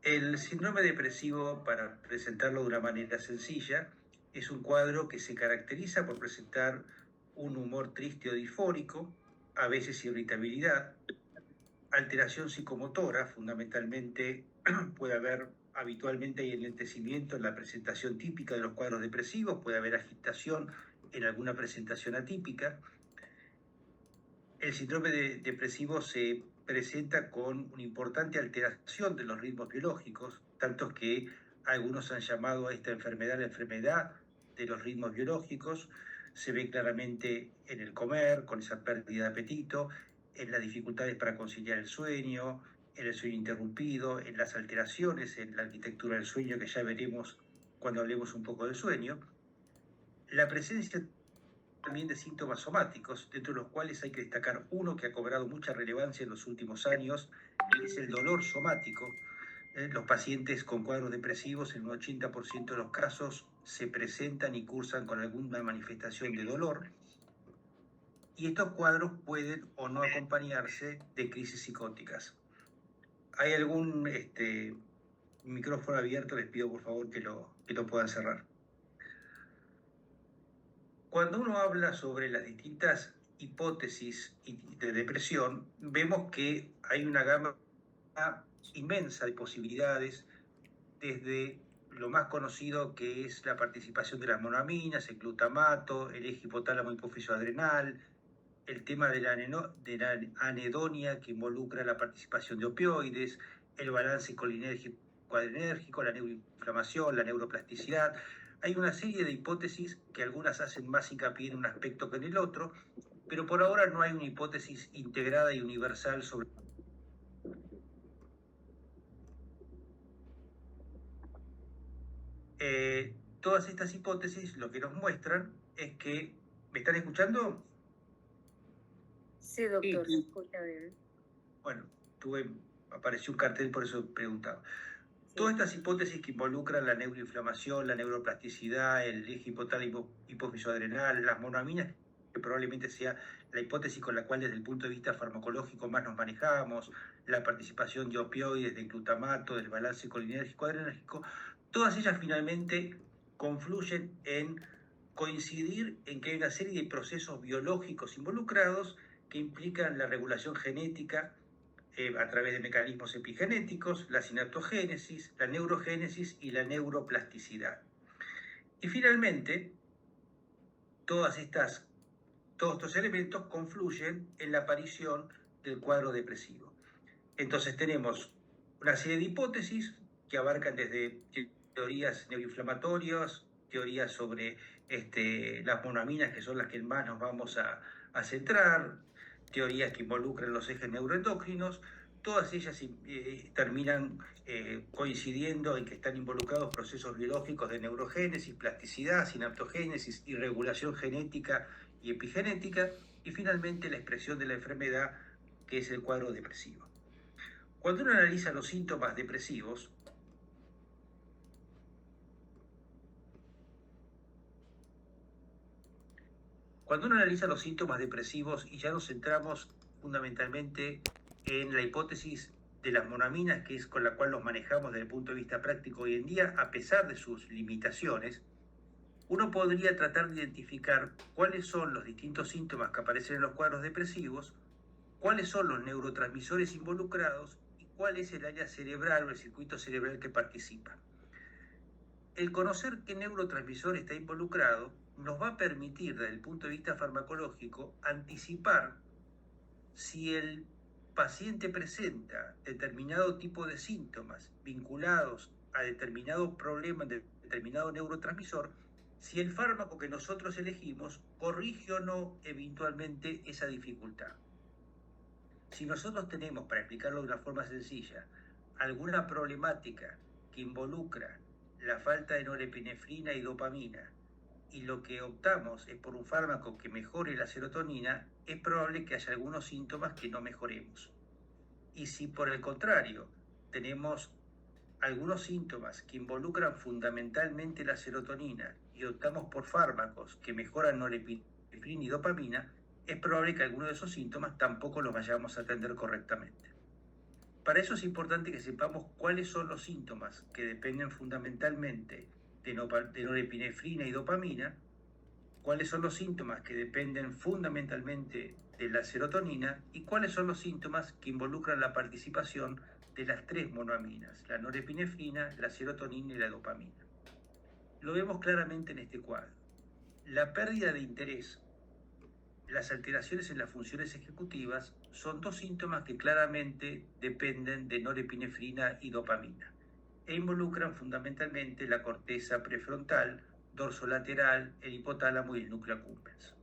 El síndrome depresivo, para presentarlo de una manera sencilla, es un cuadro que se caracteriza por presentar un humor triste o disfórico, a veces irritabilidad, alteración psicomotora, fundamentalmente puede haber habitualmente hay enlentecimiento en la presentación típica de los cuadros depresivos, puede haber agitación en alguna presentación atípica. El síndrome depresivo se presenta con una importante alteración de los ritmos biológicos, tanto que algunos han llamado a esta enfermedad la enfermedad de los ritmos biológicos. Se ve claramente en el comer, con esa pérdida de apetito, en las dificultades para conciliar el sueño, en el sueño interrumpido, en las alteraciones en la arquitectura del sueño, que ya veremos cuando hablemos un poco del sueño. La presencia también de síntomas somáticos, dentro de los cuales hay que destacar uno que ha cobrado mucha relevancia en los últimos años, que es el dolor somático. Los pacientes con cuadros depresivos, en un 80% de los casos, se presentan y cursan con alguna manifestación de dolor. Y estos cuadros pueden o no acompañarse de crisis psicóticas. ¿Hay algún micrófono abierto? Les pido por favor que lo puedan cerrar. Cuando uno habla sobre las distintas hipótesis de depresión, vemos que hay una gama inmensa de posibilidades, desde lo más conocido, que es la participación de las monaminas, el glutamato, el eje hipotálamo hipófiso adrenal, el tema de la anedonia, que involucra la participación de opioides, el balance colinérgico-adrenérgico, la neuroinflamación, la neuroplasticidad. Hay una serie de hipótesis que algunas hacen más hincapié en un aspecto que en el otro, pero por ahora no hay una hipótesis integrada y universal sobre... Todas estas hipótesis lo que nos muestran es que... ¿Me están escuchando? Sí, doctor, se escucha bien. Bueno, apareció un cartel, por eso preguntaba. Todas estas hipótesis que involucran la neuroinflamación, la neuroplasticidad, el eje hipotálamo hipófiso adrenal, las monaminas, que probablemente sea la hipótesis con la cual desde el punto de vista farmacológico más nos manejamos, la participación de opioides, del glutamato, del balance colinérgico adrenérgico, todas ellas finalmente confluyen en coincidir en que hay una serie de procesos biológicos involucrados que implican la regulación genética a través de mecanismos epigenéticos, la sinaptogénesis, la neurogénesis y la neuroplasticidad. Y finalmente, todos estos elementos confluyen en la aparición del cuadro depresivo. Entonces tenemos una serie de hipótesis que abarcan desde teorías neuroinflamatorias, teorías sobre las monaminas, que son las que más nos vamos a centrar, teorías que involucran los ejes neuroendocrinos. Todas ellas terminan coincidiendo en que están involucrados procesos biológicos de neurogénesis, plasticidad, sinaptogénesis y regulación genética y epigenética, y finalmente la expresión de la enfermedad, que es el cuadro depresivo. Cuando uno analiza los síntomas depresivos, y ya nos centramos fundamentalmente en la hipótesis de las monaminas, que es con la cual nos manejamos desde el punto de vista práctico hoy en día, a pesar de sus limitaciones, uno podría tratar de identificar cuáles son los distintos síntomas que aparecen en los cuadros depresivos, cuáles son los neurotransmisores involucrados y cuál es el área cerebral o el circuito cerebral que participa. El conocer qué neurotransmisor está involucrado nos va a permitir, desde el punto de vista farmacológico, anticipar si el paciente presenta determinado tipo de síntomas vinculados a determinado problema de determinado neurotransmisor, si el fármaco que nosotros elegimos corrige o no eventualmente esa dificultad. Si nosotros tenemos, para explicarlo de una forma sencilla, alguna problemática que involucra la falta de norepinefrina y dopamina, y lo que optamos es por un fármaco que mejore la serotonina, es probable que haya algunos síntomas que no mejoremos. Y si por el contrario tenemos algunos síntomas que involucran fundamentalmente la serotonina y optamos por fármacos que mejoran norepinefrina y dopamina, es probable que algunos de esos síntomas tampoco los vayamos a atender correctamente. Para eso es importante que sepamos cuáles son los síntomas que dependen fundamentalmente de norepinefrina y dopamina, cuáles son los síntomas que dependen fundamentalmente de la serotonina y cuáles son los síntomas que involucran la participación de las tres monoaminas, la norepinefrina, la serotonina y la dopamina. Lo vemos claramente en este cuadro. La pérdida de interés, las alteraciones en las funciones ejecutivas son dos síntomas que claramente dependen de norepinefrina y dopamina e involucran fundamentalmente la corteza prefrontal, dorsolateral, el hipotálamo y el núcleo accumbens.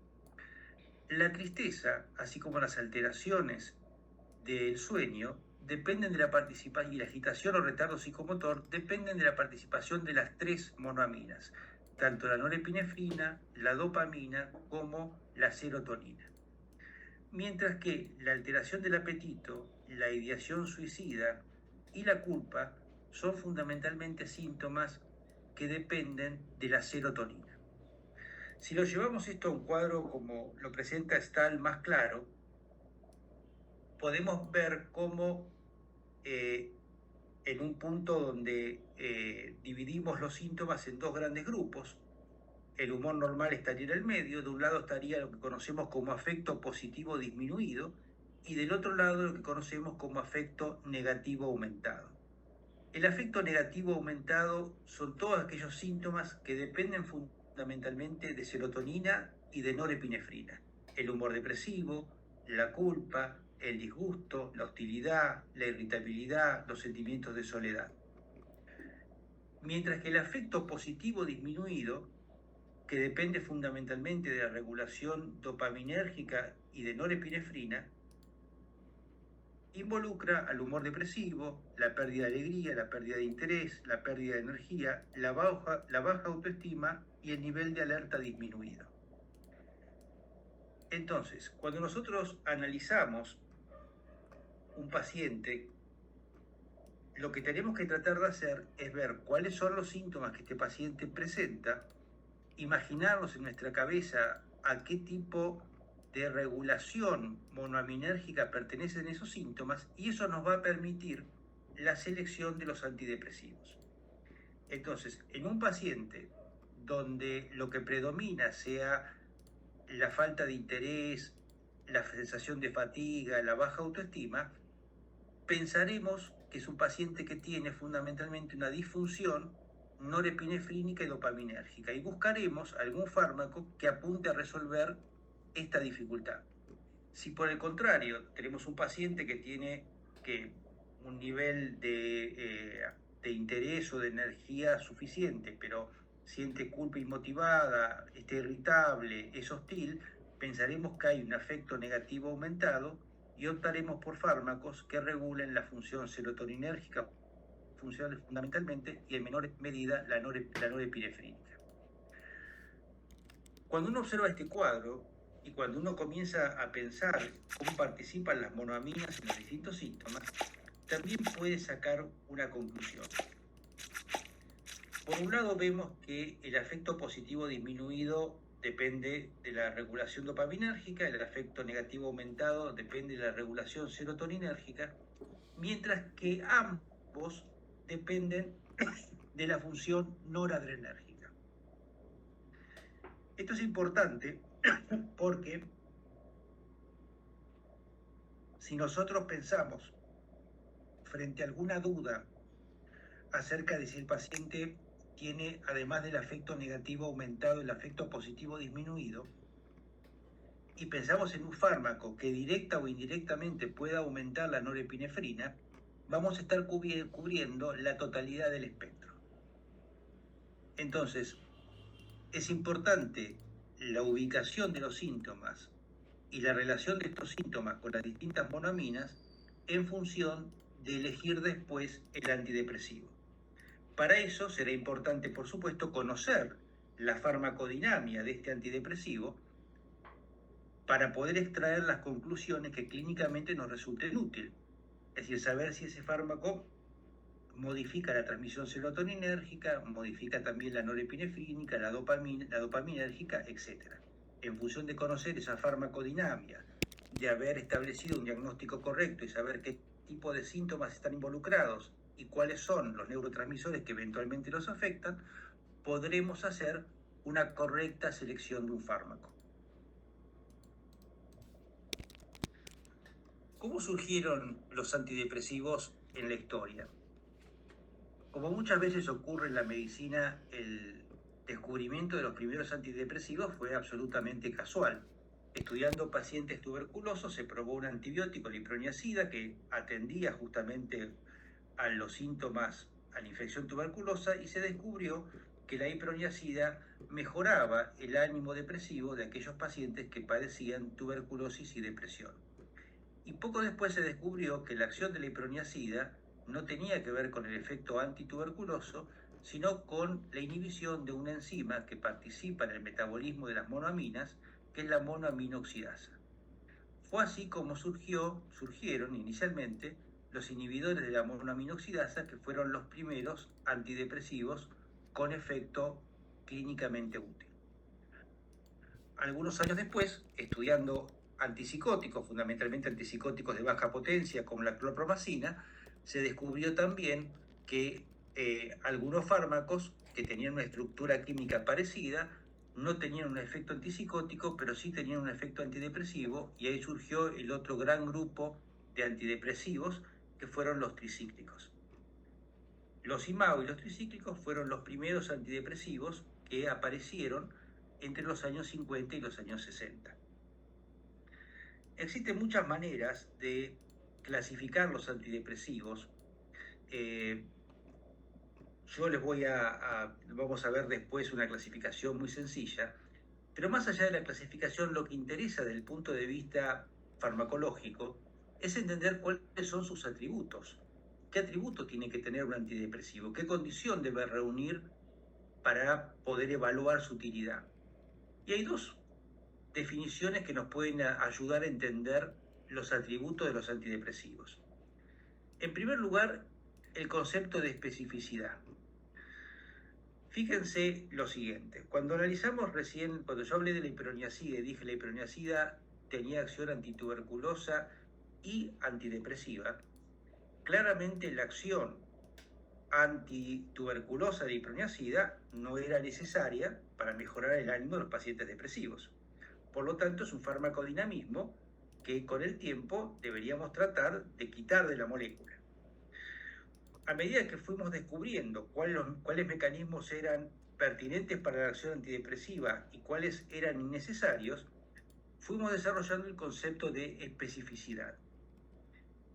La tristeza, así como las alteraciones del sueño, dependen de la participación, y la agitación o retardo psicomotor dependen de la participación de las tres monoaminas, tanto la norepinefrina, la dopamina como la serotonina. Mientras que la alteración del apetito, la ideación suicida y la culpa son fundamentalmente síntomas que dependen de la serotonina. Si lo llevamos esto a un cuadro como lo presenta Stahl más claro, podemos ver cómo en un punto donde dividimos los síntomas en dos grandes grupos, el humor normal estaría en el medio, de un lado estaría lo que conocemos como afecto positivo disminuido y del otro lado lo que conocemos como afecto negativo aumentado. El afecto negativo aumentado son todos aquellos síntomas que dependen fundamentalmente de serotonina y de norepinefrina. El humor depresivo, la culpa, el disgusto, la hostilidad, la irritabilidad, los sentimientos de soledad. Mientras que el afecto positivo disminuido, que depende fundamentalmente de la regulación dopaminérgica y de norepinefrina, involucra al humor depresivo, la pérdida de alegría, la pérdida de interés, la pérdida de energía, la baja autoestima y el nivel de alerta disminuido. Entonces, cuando nosotros analizamos un paciente, lo que tenemos que tratar de hacer es ver cuáles son los síntomas que este paciente presenta, imaginarnos en nuestra cabeza a qué tipo de regulación monoaminérgica pertenecen esos síntomas y eso nos va a permitir la selección de los antidepresivos. Entonces, en un paciente donde lo que predomina sea la falta de interés, la sensación de fatiga, la baja autoestima, pensaremos que es un paciente que tiene fundamentalmente una disfunción norepinefrínica y dopaminérgica y buscaremos algún fármaco que apunte a resolver esta dificultad. Si por el contrario tenemos un paciente que tiene un nivel de interés o de energía suficiente, pero siente culpa inmotivada, está irritable, es hostil, pensaremos que hay un afecto negativo aumentado y optaremos por fármacos que regulen la función serotoninérgica, funcionales fundamentalmente, y en menor medida la norepinefrínica. Cuando uno observa este cuadro y cuando uno comienza a pensar cómo participan las monoaminas en los distintos síntomas, también puede sacar una conclusión. Por un lado vemos que el afecto positivo disminuido depende de la regulación dopaminérgica, el afecto negativo aumentado depende de la regulación serotoninérgica, mientras que ambos dependen de la función noradrenérgica. Esto es importante porque si nosotros pensamos frente a alguna duda acerca de si el paciente tiene, además del afecto negativo aumentado, el afecto positivo disminuido, y pensamos en un fármaco que directa o indirectamente pueda aumentar la norepinefrina, vamos a estar cubriendo la totalidad del espectro. Entonces, es importante la ubicación de los síntomas y la relación de estos síntomas con las distintas monoaminas en función de elegir después el antidepresivo. Para eso será importante, por supuesto, conocer la farmacodinámica de este antidepresivo para poder extraer las conclusiones que clínicamente nos resulten útiles. Es decir, saber si ese fármaco modifica la transmisión serotoninérgica, modifica también la norepinefrínica, la dopaminérgica, etc. En función de conocer esa farmacodinámica, de haber establecido un diagnóstico correcto y saber qué tipo de síntomas están involucrados y cuáles son los neurotransmisores que eventualmente los afectan, podremos hacer una correcta selección de un fármaco. ¿Cómo surgieron los antidepresivos en la historia? Como muchas veces ocurre en la medicina, el descubrimiento de los primeros antidepresivos fue absolutamente casual. Estudiando pacientes tuberculosos se probó un antibiótico, la iproniazida, que atendía justamente a los síntomas, a la infección tuberculosa, y se descubrió que la iproniazida mejoraba el ánimo depresivo de aquellos pacientes que padecían tuberculosis y depresión. Y poco después se descubrió que la acción de la iproniazida no tenía que ver con el efecto antituberculoso, sino con la inhibición de una enzima que participa en el metabolismo de las monoaminas, que es la monoaminoxidasa. Fue así como surgieron inicialmente los inhibidores de la monoaminoxidasa, que fueron los primeros antidepresivos con efecto clínicamente útil. Algunos años después, estudiando antipsicóticos, fundamentalmente antipsicóticos de baja potencia como la clorpromazina, se descubrió también que algunos fármacos que tenían una estructura química parecida no tenían un efecto antipsicótico, pero sí tenían un efecto antidepresivo, y ahí surgió el otro gran grupo de antidepresivos, que fueron los tricíclicos. Los IMAO y los tricíclicos fueron los primeros antidepresivos que aparecieron entre los años 50 y los años 60. Existen muchas maneras de clasificar los antidepresivos. Yo les vamos a ver después una clasificación muy sencilla, pero más allá de la clasificación, lo que interesa desde el punto de vista farmacológico es entender cuáles son sus atributos. ¿Qué atributo tiene que tener un antidepresivo? ¿Qué condición debe reunir para poder evaluar su utilidad? Y hay dos definiciones que nos pueden ayudar a entender los atributos de los antidepresivos. En primer lugar, el concepto de especificidad. Fíjense lo siguiente, cuando analizamos recién, cuando yo hablé de la iproniazida y dije la iproniazida tenía acción antituberculosa y antidepresiva, claramente la acción antituberculosa de iproniazida no era necesaria para mejorar el ánimo de los pacientes depresivos. Por lo tanto, es un farmacodinamismo que con el tiempo deberíamos tratar de quitar de la molécula. A medida que fuimos descubriendo cuáles mecanismos eran pertinentes para la acción antidepresiva y cuáles eran innecesarios, fuimos desarrollando el concepto de especificidad.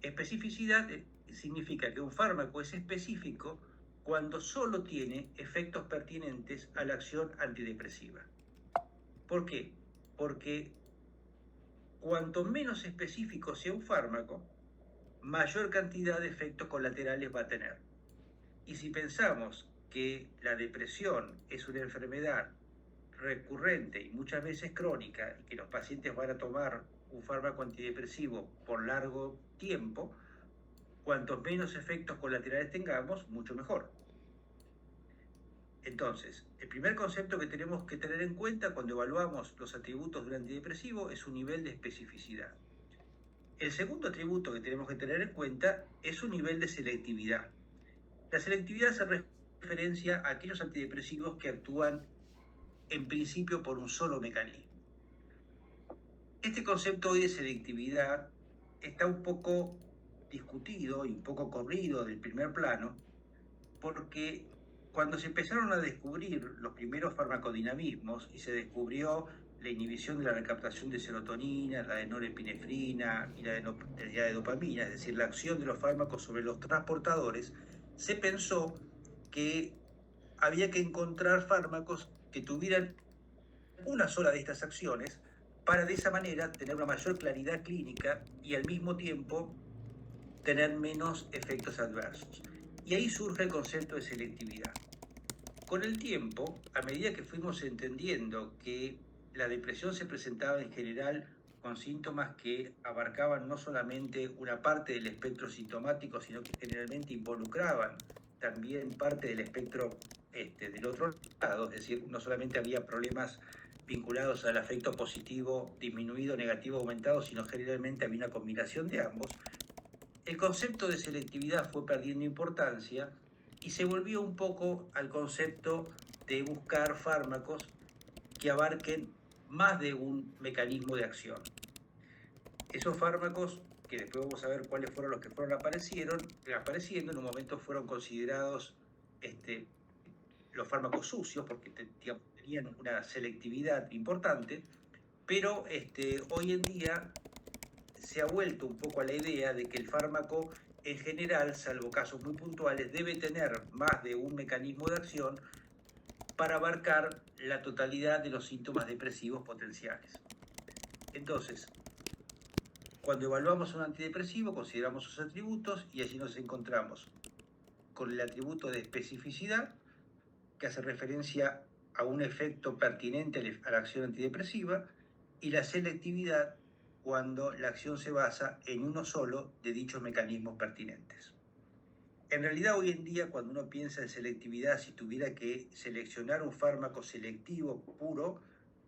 Especificidad significa que un fármaco es específico cuando solo tiene efectos pertinentes a la acción antidepresiva. ¿Por qué? Porque cuanto menos específico sea un fármaco, mayor cantidad de efectos colaterales va a tener. Y si pensamos que la depresión es una enfermedad recurrente y muchas veces crónica, y que los pacientes van a tomar un fármaco antidepresivo por largo tiempo, cuantos menos efectos colaterales tengamos, mucho mejor. Entonces, el primer concepto que tenemos que tener en cuenta cuando evaluamos los atributos de un antidepresivo es su nivel de especificidad. El segundo atributo que tenemos que tener en cuenta es su nivel de selectividad. La selectividad hace referencia a aquellos antidepresivos que actúan en principio por un solo mecanismo. Este concepto hoy de selectividad está un poco discutido y un poco corrido del primer plano, porque cuando se empezaron a descubrir los primeros farmacodinamismos y se descubrió la inhibición de la recaptación de serotonina, la de norepinefrina y la de dopamina, es decir, la acción de los fármacos sobre los transportadores, se pensó que había que encontrar fármacos que tuvieran una sola de estas acciones para de esa manera tener una mayor claridad clínica y al mismo tiempo tener menos efectos adversos. Y ahí surge el concepto de selectividad. Con el tiempo, a medida que fuimos entendiendo que la depresión se presentaba en general con síntomas que abarcaban no solamente una parte del espectro sintomático, sino que generalmente involucraban también parte del espectro del otro lado, es decir, no solamente había problemas vinculados al afecto positivo disminuido, negativo aumentado, sino generalmente había una combinación de ambos. el concepto de selectividad fue perdiendo importancia y se volvió un poco al concepto de buscar fármacos que abarquen más de un mecanismo de acción. Esos fármacos, que después vamos a ver cuáles fueron los que fueron apareciendo, en un momento fueron considerados los fármacos sucios, porque tenían una selectividad importante, pero hoy en día se ha vuelto un poco a la idea de que el fármaco en general, salvo casos muy puntuales, debe tener más de un mecanismo de acción para abarcar la totalidad de los síntomas depresivos potenciales. Entonces, cuando evaluamos un antidepresivo, consideramos sus atributos y allí nos encontramos con el atributo de especificidad, que hace referencia a un efecto pertinente a la acción antidepresiva, y la selectividad, cuando la acción se basa en uno solo de dichos mecanismos pertinentes. En realidad, hoy en día, cuando uno piensa en selectividad, si tuviera que seleccionar un fármaco selectivo puro,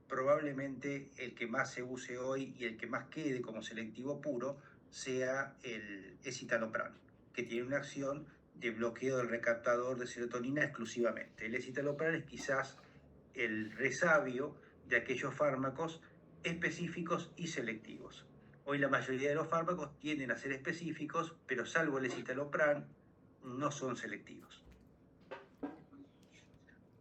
probablemente el que más se use hoy y el que más quede como selectivo puro sea el escitalopram, que tiene una acción de bloqueo del recaptador de serotonina exclusivamente. El escitalopram es quizás el resabio de aquellos fármacos específicos y selectivos. Hoy la mayoría de los fármacos tienden a ser específicos, pero salvo el escitalopram, no son selectivos.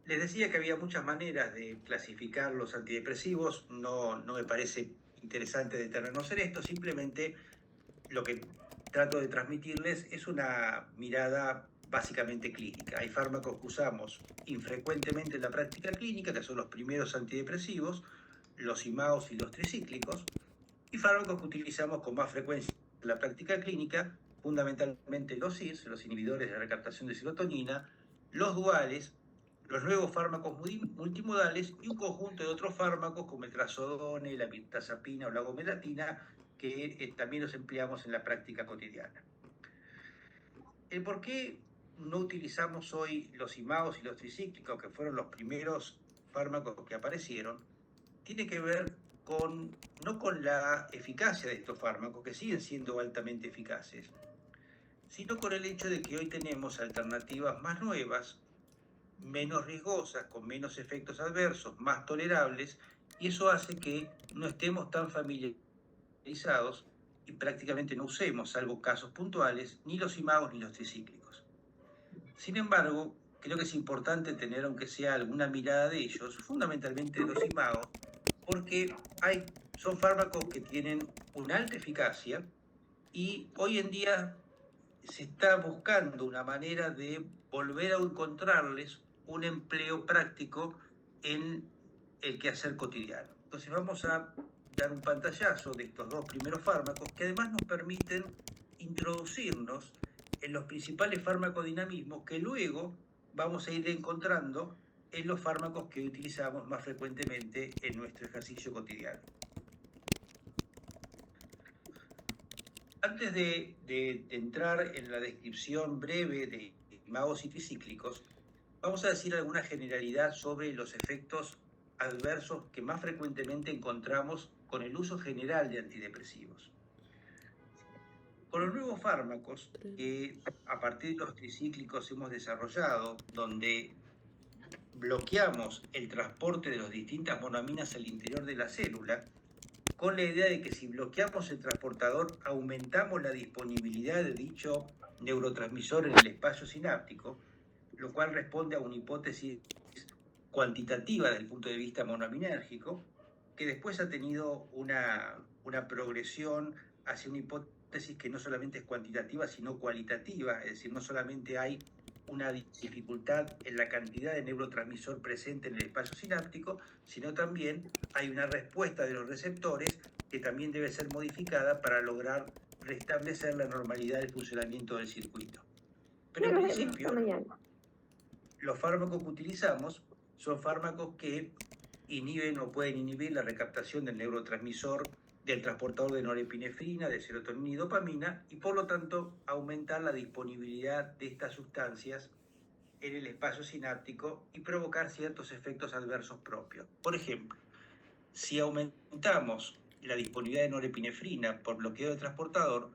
Les decía que había muchas maneras de clasificar los antidepresivos, no me parece interesante detenernos en esto, simplemente lo que trato de transmitirles es una mirada básicamente clínica. Hay fármacos que usamos infrecuentemente en la práctica clínica, que son los primeros antidepresivos, los IMAOs y los tricíclicos, y fármacos que utilizamos con más frecuencia en la práctica clínica, fundamentalmente los SIRS, los inhibidores de recaptación de serotonina, los duales, los nuevos fármacos multimodales y un conjunto de otros fármacos como el trazodone, la mirtazapina o la gomelatina, que también los empleamos en la práctica cotidiana. El por qué no utilizamos hoy los IMAOs y los tricíclicos, que fueron los primeros fármacos que aparecieron, tiene que ver no con la eficacia de estos fármacos, que siguen siendo altamente eficaces, sino con el hecho de que hoy tenemos alternativas más nuevas, menos riesgosas, con menos efectos adversos, más tolerables, y eso hace que no estemos tan familiarizados y prácticamente no usemos, salvo casos puntuales, ni los IMAOs ni los tricíclicos. Sin embargo, creo que es importante tener, aunque sea alguna mirada de ellos, fundamentalmente de los IMAOs, porque son fármacos que tienen una alta eficacia y hoy en día se está buscando una manera de volver a encontrarles un empleo práctico en el quehacer cotidiano. Entonces vamos a dar un pantallazo de estos dos primeros fármacos que además nos permiten introducirnos en los principales farmacodinamismos que luego vamos a ir encontrando en los fármacos que utilizamos más frecuentemente en nuestro ejercicio cotidiano. Antes de entrar en la descripción breve de IMAOs y tricíclicos, vamos a decir alguna generalidad sobre los efectos adversos que más frecuentemente encontramos con el uso general de antidepresivos. Con los nuevos fármacos que a partir de los tricíclicos hemos desarrollado, donde bloqueamos el transporte de las distintas monoaminas al interior de la célula, con la idea de que si bloqueamos el transportador aumentamos la disponibilidad de dicho neurotransmisor en el espacio sináptico, lo cual responde a una hipótesis cuantitativa desde el punto de vista monoaminérgico, que después ha tenido una progresión hacia una hipótesis que no solamente es cuantitativa, sino cualitativa, es decir, no solamente hay una dificultad en la cantidad de neurotransmisor presente en el espacio sináptico, sino también hay una respuesta de los receptores que también debe ser modificada para lograr restablecer la normalidad del funcionamiento del circuito. Pero en principio, los fármacos que utilizamos son fármacos que inhiben o pueden inhibir la recaptación del neurotransmisor del transportador de norepinefrina, de serotonina y dopamina, y por lo tanto aumentar la disponibilidad de estas sustancias en el espacio sináptico y provocar ciertos efectos adversos propios. Por ejemplo, si aumentamos la disponibilidad de norepinefrina por bloqueo del transportador,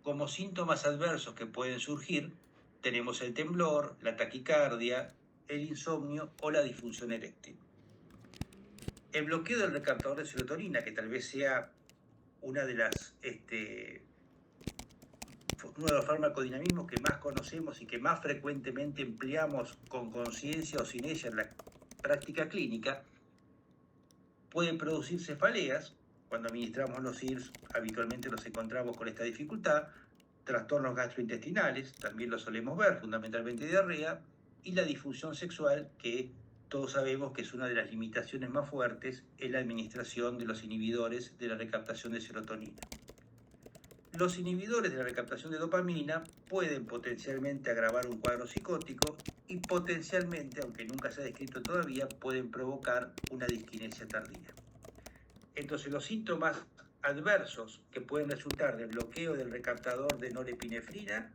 como síntomas adversos que pueden surgir, tenemos el temblor, la taquicardia, el insomnio o la disfunción eréctil. El bloqueo del recaptador de serotonina, que tal vez sea uno de los farmacodinamismos que más conocemos y que más frecuentemente empleamos con conciencia o sin ella en la práctica clínica, pueden producir cefaleas. Cuando administramos los IRS, habitualmente nos encontramos con esta dificultad, trastornos gastrointestinales, también lo solemos ver, fundamentalmente diarrea, y la disfunción sexual, que todos sabemos que es una de las limitaciones más fuertes en la administración de los inhibidores de la recaptación de serotonina. Los inhibidores de la recaptación de dopamina pueden potencialmente agravar un cuadro psicótico y potencialmente, aunque nunca se ha descrito todavía, pueden provocar una disquinesia tardía. Entonces, los síntomas adversos que pueden resultar del bloqueo del recaptador de norepinefrina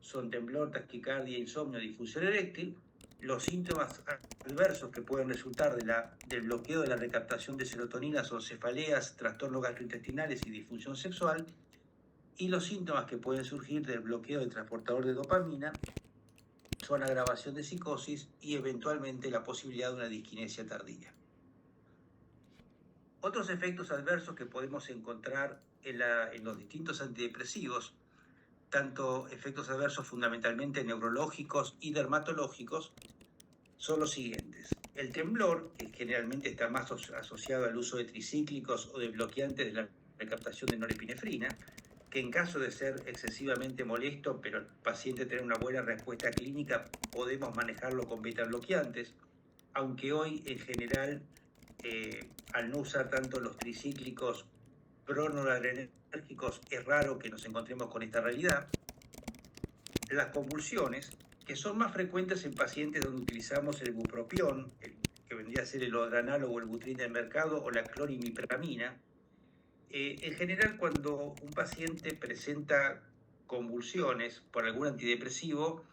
son temblor, taquicardia, insomnio, disfunción eréctil. Los síntomas adversos que pueden resultar del bloqueo de la recaptación de serotonina son cefaleas, trastornos gastrointestinales y disfunción sexual. Y los síntomas que pueden surgir del bloqueo del transportador de dopamina son agravación de psicosis y eventualmente la posibilidad de una disquinesia tardía. Otros efectos adversos que podemos encontrar en los distintos antidepresivos, tanto efectos adversos fundamentalmente neurológicos y dermatológicos, son los siguientes. El temblor, que generalmente está más asociado al uso de tricíclicos o de bloqueantes de la recaptación de norepinefrina, que en caso de ser excesivamente molesto, pero el paciente tener una buena respuesta clínica, podemos manejarlo con beta bloqueantes, aunque hoy en general, al no usar tanto los tricíclicos pronoradrenérgicos, es raro que nos encontremos con esta realidad. Las convulsiones, que son más frecuentes en pacientes donde utilizamos el bupropión, que vendría a ser el odranal o el Butrin del mercado, o la clorimipramina. En general, cuando un paciente presenta convulsiones por algún antidepresivo,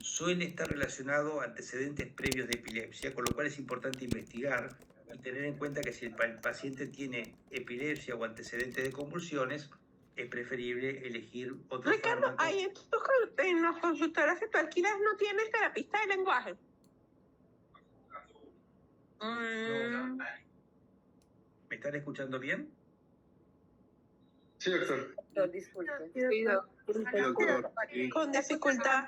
suele estar relacionado a antecedentes previos de epilepsia, con lo cual es importante investigar y tener en cuenta que si el paciente tiene epilepsia o antecedentes de convulsiones, es preferible elegir otro Ricardo, fármaco. ahí en los consultorios que tú alquilas no tienes terapista de lenguaje. No. ¿Me están escuchando bien? Sí, doctor. No, disculpe. Sí, Doctor. con dificultad.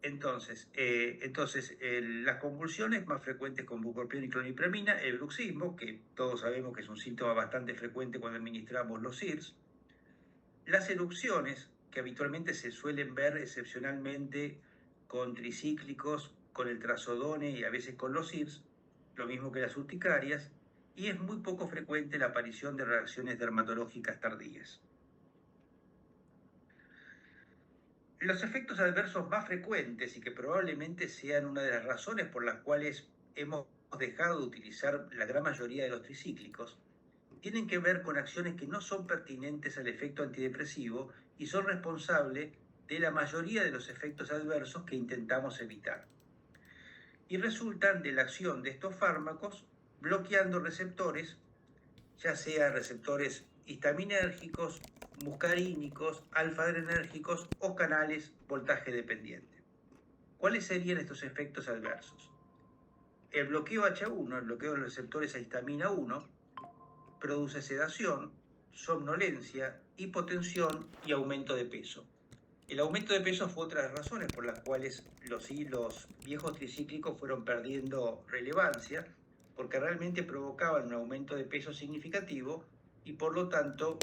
Entonces, las convulsiones más frecuentes con bupropión y clonipramina, el bruxismo, que todos sabemos que es un síntoma bastante frecuente cuando administramos los IRS, las erupciones, que habitualmente se suelen ver excepcionalmente con tricíclicos, con el trazodone y a veces con los IRS, lo mismo que las urticarias, y es muy poco frecuente la aparición de reacciones dermatológicas tardías. Los efectos adversos más frecuentes y que probablemente sean una de las razones por las cuales hemos dejado de utilizar la gran mayoría de los tricíclicos, tienen que ver con acciones que no son pertinentes al efecto antidepresivo y son responsables de la mayoría de los efectos adversos que intentamos evitar. Y resultan de la acción de estos fármacos bloqueando receptores, ya sea receptores histaminérgicos, muscarínicos, alfa-adrenérgicos o canales voltaje dependiente. ¿Cuáles serían estos efectos adversos? El bloqueo H1, el bloqueo de los receptores a histamina 1, produce sedación, somnolencia, hipotensión y aumento de peso. El aumento de peso fue otra de las razones por las cuales los viejos tricíclicos fueron perdiendo relevancia, porque realmente provocaban un aumento de peso significativo y por lo tanto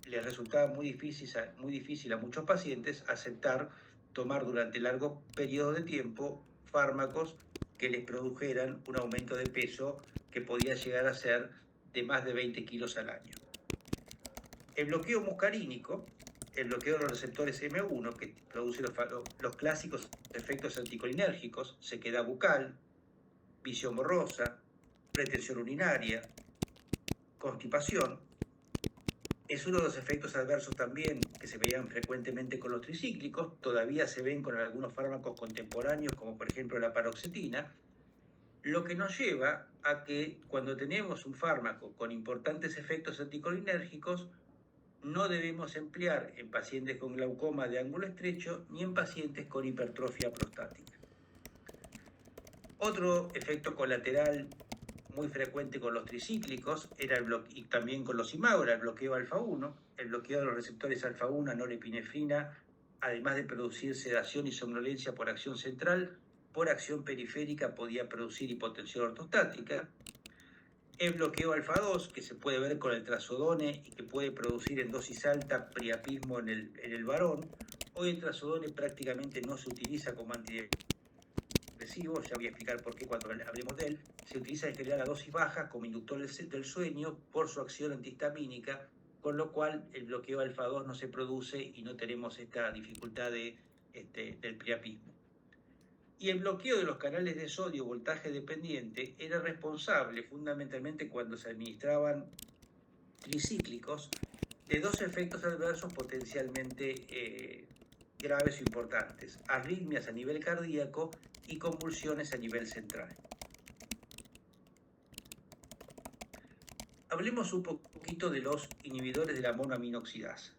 les resultaba muy difícil a muchos pacientes aceptar tomar durante largos periodos de tiempo fármacos que les produjeran un aumento de peso que podía llegar a ser de más de 20 kilos al año. El bloqueo muscarínico, el bloqueo de los receptores M1, que produce los clásicos efectos anticolinérgicos, sequedad bucal, visión borrosa, retención urinaria, constipación, es uno de los efectos adversos también que se veían frecuentemente con los tricíclicos, todavía se ven con algunos fármacos contemporáneos como por ejemplo la paroxetina. Lo que nos lleva a que cuando tenemos un fármaco con importantes efectos anticolinérgicos, no debemos emplear en pacientes con glaucoma de ángulo estrecho ni en pacientes con hipertrofia prostática. Otro efecto colateral muy frecuente con los tricíclicos era y también con los IMAO, era el bloqueo alfa-1. El bloqueo de los receptores alfa-1 a norepinefrina, además de producir sedación y somnolencia por acción central, por acción periférica podía producir hipotensión ortostática. El bloqueo alfa-2, que se puede ver con el trazodone y que puede producir en dosis alta priapismo en el varón. Hoy el trazodone prácticamente no se utiliza como antidepresivo, ya voy a explicar por qué cuando hablemos de él. Se utiliza en general a dosis bajas como inductor del sueño por su acción antihistamínica, con lo cual el bloqueo alfa-2 no se produce y no tenemos esta dificultad del priapismo. Y el bloqueo de los canales de sodio voltaje dependiente era responsable fundamentalmente cuando se administraban tricíclicos de dos efectos adversos potencialmente graves o importantes: arritmias a nivel cardíaco y convulsiones a nivel central. Hablemos un poquito de los inhibidores de la monoaminoxidasa.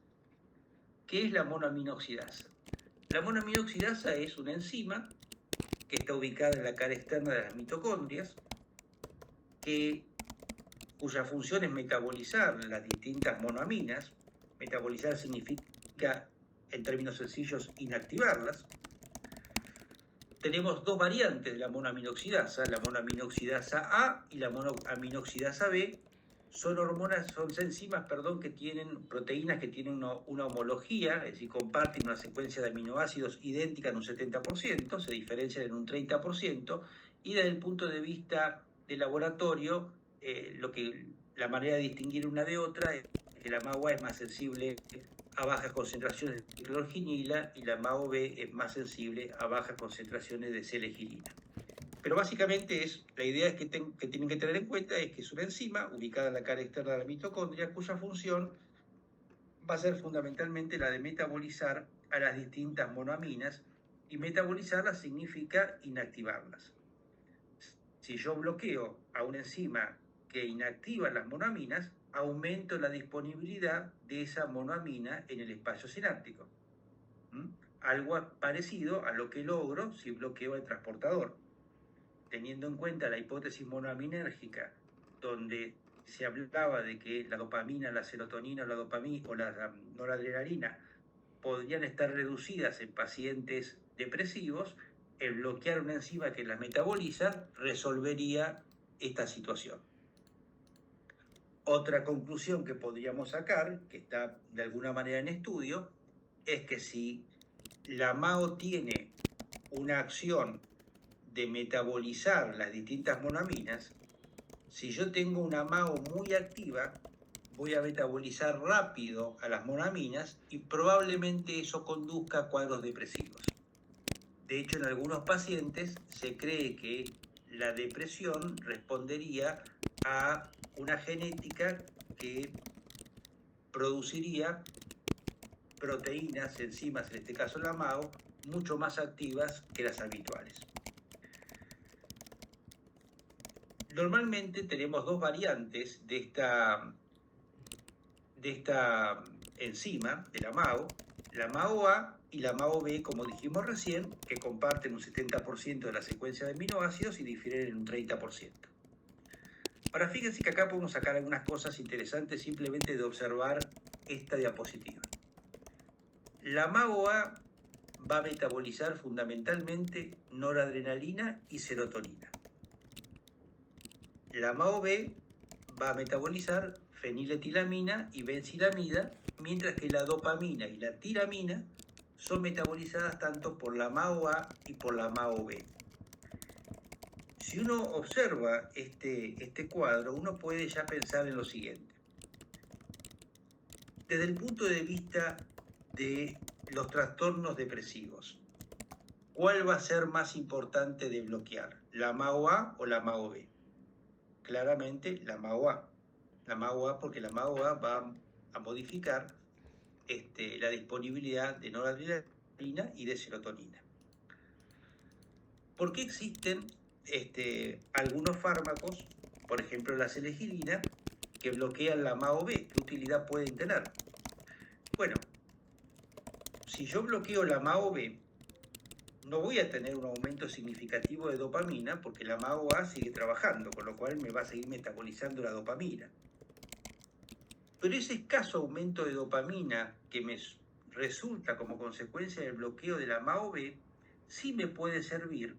¿Qué es la monoaminoxidasa? La monoaminoxidasa es una enzima que está ubicada en la cara externa de las mitocondrias, cuya función es metabolizar las distintas monoaminas. Metabolizar significa, en términos sencillos, inactivarlas. Tenemos dos variantes de la monoaminoxidasa, la monoaminoxidasa A y la monoaminoxidasa B. Son enzimas que tienen proteínas que tienen una homología, es decir, comparten una secuencia de aminoácidos idéntica en un 70%, se diferencian en un 30%, y desde el punto de vista de laboratorio, la manera de distinguir una de otra es que la MAO-A es más sensible a bajas concentraciones de clorginila y la MAO-B es más sensible a bajas concentraciones de C-legilina. Pero básicamente la idea que tienen que tener en cuenta es que es una enzima ubicada en la cara externa de la mitocondria cuya función va a ser fundamentalmente la de metabolizar a las distintas monoaminas, y metabolizarlas significa inactivarlas. Si yo bloqueo a una enzima que inactiva las monoaminas, aumento la disponibilidad de esa monoamina en el espacio sináptico. Algo parecido a lo que logro si bloqueo el transportador. Teniendo en cuenta la hipótesis monoaminérgica, donde se hablaba de que la dopamina, la serotonina o la noradrenalina podrían estar reducidas en pacientes depresivos, el bloquear una enzima que las metaboliza resolvería esta situación. Otra conclusión que podríamos sacar, que está de alguna manera en estudio, es que si la MAO tiene una acción de metabolizar las distintas monoaminas, si yo tengo una MAO muy activa, voy a metabolizar rápido a las monoaminas y probablemente eso conduzca a cuadros depresivos. De hecho, en algunos pacientes se cree que la depresión respondería a una genética que produciría proteínas, enzimas, en este caso la MAO, mucho más activas que las habituales. Normalmente tenemos dos variantes de esta enzima, de la MAO-A y la MAO-B, como dijimos recién, que comparten un 70% de la secuencia de aminoácidos y difieren en un 30%. Ahora fíjense que acá podemos sacar algunas cosas interesantes simplemente de observar esta diapositiva. La MAO-A va a metabolizar fundamentalmente noradrenalina y serotonina. La MAO-B va a metabolizar feniletilamina y benzilamida, mientras que la dopamina y la tiramina son metabolizadas tanto por la MAO-A y por la MAO-B. Si uno observa este cuadro, uno puede ya pensar en lo siguiente. Desde el punto de vista de los trastornos depresivos, ¿cuál va a ser más importante de bloquear? ¿La MAO-A o la MAO-B? Claramente la MAO-A. La MAO-A porque la MAO-A va a modificar la disponibilidad de noradrenalina y de serotonina. ¿Por qué existen algunos fármacos, por ejemplo la selegirina, que bloquean la MAO-B. ¿Qué utilidad pueden tener? Bueno, si yo bloqueo la MAO-B, no voy a tener un aumento significativo de dopamina porque la MAO-A sigue trabajando, con lo cual me va a seguir metabolizando la dopamina. Pero ese escaso aumento de dopamina que me resulta como consecuencia del bloqueo de la MAO-B sí me puede servir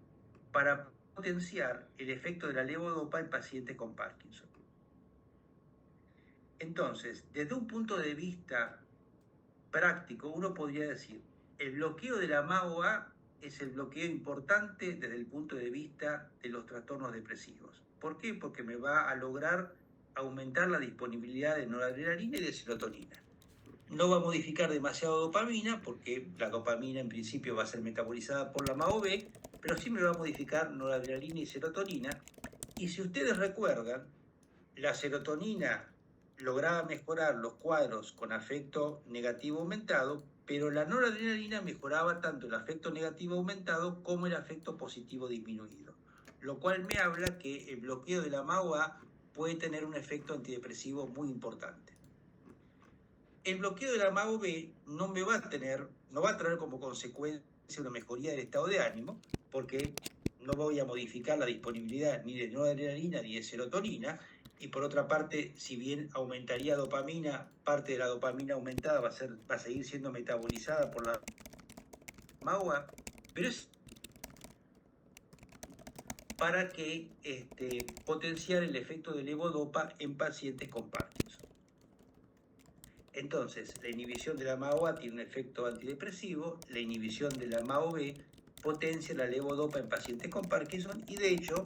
para potenciar el efecto de la levodopa en pacientes con Parkinson. Entonces, desde un punto de vista práctico, uno podría decir, el bloqueo de la MAO-A es el bloqueo importante desde el punto de vista de los trastornos depresivos. ¿Por qué? Porque me va a lograr aumentar la disponibilidad de noradrenalina y de serotonina. No va a modificar demasiado dopamina, porque la dopamina en principio va a ser metabolizada por la MAO-B, pero sí me va a modificar noradrenalina y serotonina. Y si ustedes recuerdan, la serotonina lograba mejorar los cuadros con afecto negativo aumentado, pero la noradrenalina mejoraba tanto el afecto negativo aumentado como el afecto positivo disminuido, lo cual me habla que el bloqueo de la MAO-A puede tener un efecto antidepresivo muy importante. El bloqueo de la MAO-B no va a traer como consecuencia una mejoría del estado de ánimo, porque no voy a modificar la disponibilidad ni de noradrenalina ni de serotonina, y por otra parte, si bien aumentaría dopamina, parte de la dopamina aumentada va a seguir siendo metabolizada por la MAO-A, pero es para que potenciar el efecto de levodopa en pacientes con Parkinson. Entonces, la inhibición de la MAO-A tiene un efecto antidepresivo, la inhibición de la MAO-B potencia la levodopa en pacientes con Parkinson, y de hecho,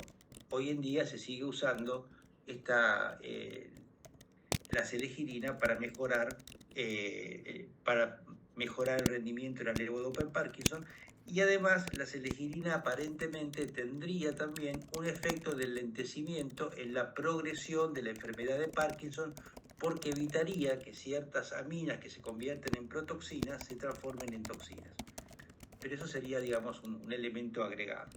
hoy en día se sigue usando la selegirina para mejorar el rendimiento de la levodopa en Parkinson. Y además la selegirina aparentemente tendría también un efecto de enlentecimiento en la progresión de la enfermedad de Parkinson, porque evitaría que ciertas aminas que se convierten en protoxinas se transformen en toxinas. Pero eso sería, digamos, un elemento agregado.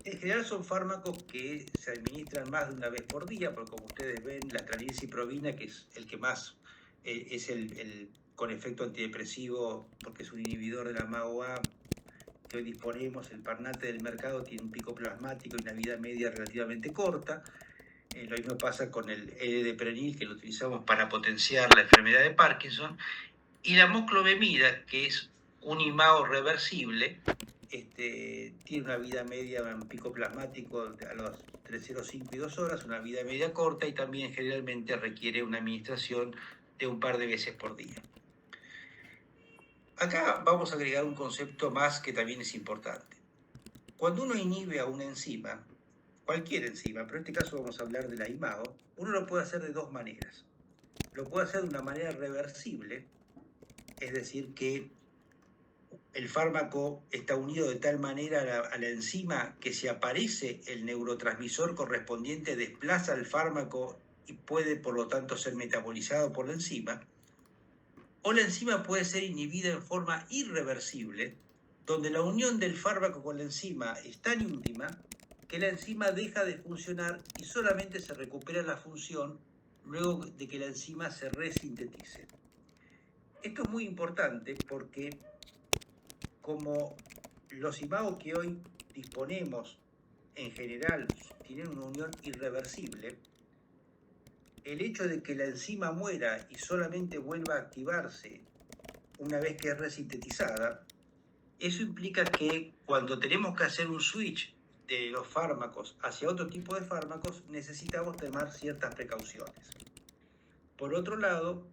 En general son fármacos que se administran más de una vez por día, porque como ustedes ven, la trazilciprovina, que es el que más es el con efecto antidepresivo, porque es un inhibidor de la MAO-A que hoy disponemos, el Parnate del mercado tiene un pico plasmático y una vida media relativamente corta. Lo mismo pasa con el L-Deprenil, que lo utilizamos para potenciar la enfermedad de Parkinson, y la moclobemida, que es un IMAO reversible, tiene una vida media, un pico plasmático a los 3,05 y 2 horas, una vida media corta, y también generalmente requiere una administración de un par de veces por día. Acá vamos a agregar un concepto más que también es importante. Cuando uno inhibe a una enzima, cualquier enzima, pero en este caso vamos a hablar de la IMAO, uno lo puede hacer de dos maneras. Lo puede hacer de una manera reversible, es decir, que el fármaco está unido de tal manera a la enzima que si aparece el neurotransmisor correspondiente desplaza el fármaco y puede por lo tanto ser metabolizado por la enzima. O la enzima puede ser inhibida en forma irreversible, donde la unión del fármaco con la enzima es tan íntima que la enzima deja de funcionar y solamente se recupera la función luego de que la enzima se resintetice. Esto es muy importante porque como los IMAO que hoy disponemos en general tienen una unión irreversible, el hecho de que la enzima muera y solamente vuelva a activarse una vez que es resintetizada, eso implica que cuando tenemos que hacer un switch de los fármacos hacia otro tipo de fármacos, necesitamos tomar ciertas precauciones. Por otro lado,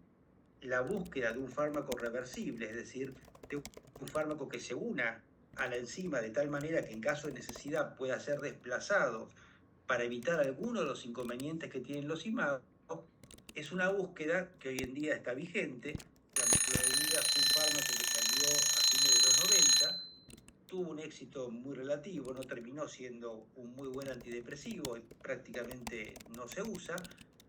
la búsqueda de un fármaco reversible, es decir, de un fármaco que se una a la enzima de tal manera que en caso de necesidad pueda ser desplazado para evitar alguno de los inconvenientes que tienen los IMAO, es una búsqueda que hoy en día está vigente. La meclobemida fue un fármaco que salió a fines de los 90, tuvo un éxito muy relativo, no terminó siendo un muy buen antidepresivo, prácticamente no se usa,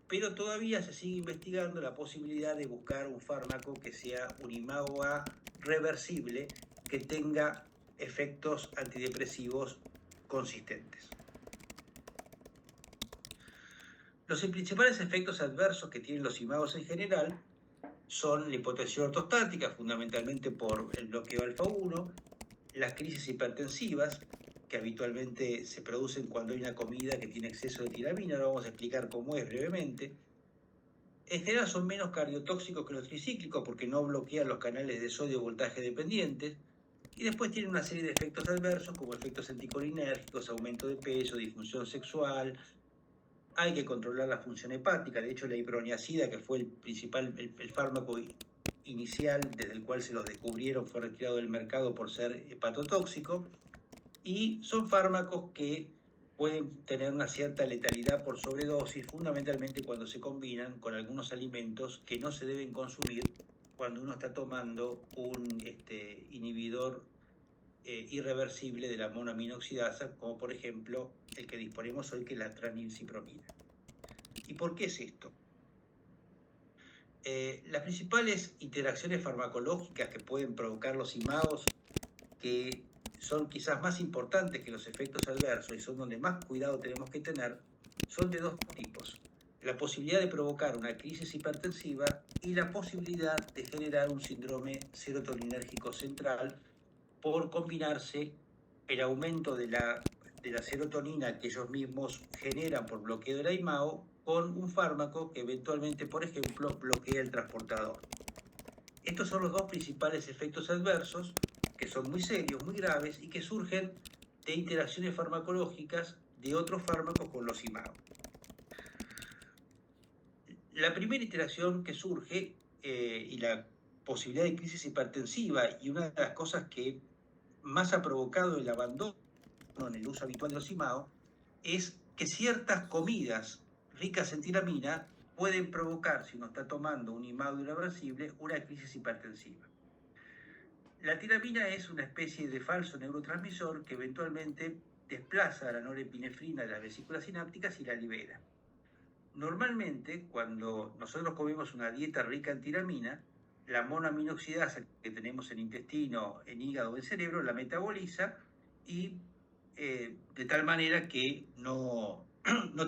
pero todavía se sigue investigando la posibilidad de buscar un fármaco que sea un IMAO-A reversible, que tenga efectos antidepresivos consistentes. Los principales efectos adversos que tienen los imagos en general son la hipotensión ortostática, fundamentalmente por el bloqueo alfa-1, las crisis hipertensivas, que habitualmente se producen cuando hay una comida que tiene exceso de tiramina, lo vamos a explicar cómo es brevemente. En general son menos cardiotóxicos que los tricíclicos porque no bloquean los canales de sodio voltaje dependientes, y después tienen una serie de efectos adversos como efectos anticolinérgicos, aumento de peso, disfunción sexual. Hay que controlar la función hepática. De hecho, la iproniazida, que fue el fármaco inicial desde el cual se los descubrieron, fue retirado del mercado por ser hepatotóxico, y son fármacos que pueden tener una cierta letalidad por sobredosis, fundamentalmente cuando se combinan con algunos alimentos que no se deben consumir cuando uno está tomando un inhibidor irreversible de la monoaminoxidasa, como por ejemplo el que disponemos hoy, que es la tranilcipromida. ¿Y por qué es esto? Las principales interacciones farmacológicas que pueden provocar los imagos, que son quizás más importantes que los efectos adversos y son donde más cuidado tenemos que tener, son de dos tipos: la posibilidad de provocar una crisis hipertensiva y la posibilidad de generar un síndrome serotoninérgico central por combinarse el aumento de la serotonina que ellos mismos generan por bloqueo de la IMAO con un fármaco que eventualmente, por ejemplo, bloquea el transportador. Estos son los dos principales efectos adversos, que son muy serios, muy graves, y que surgen de interacciones farmacológicas de otros fármacos con los IMAO. La primera interacción que surge y la posibilidad de crisis hipertensiva, y una de las cosas que más ha provocado el abandono en el uso habitual de los IMAO, es que ciertas comidas ricas en tiramina pueden provocar, si uno está tomando un IMAO irreversible, una crisis hipertensiva. La tiramina es una especie de falso neurotransmisor que eventualmente desplaza la norepinefrina de las vesículas sinápticas y la libera. Normalmente, cuando nosotros comemos una dieta rica en tiramina, la monoaminoxidasa que tenemos en el intestino, en hígado o en cerebro la metaboliza, y de tal manera que no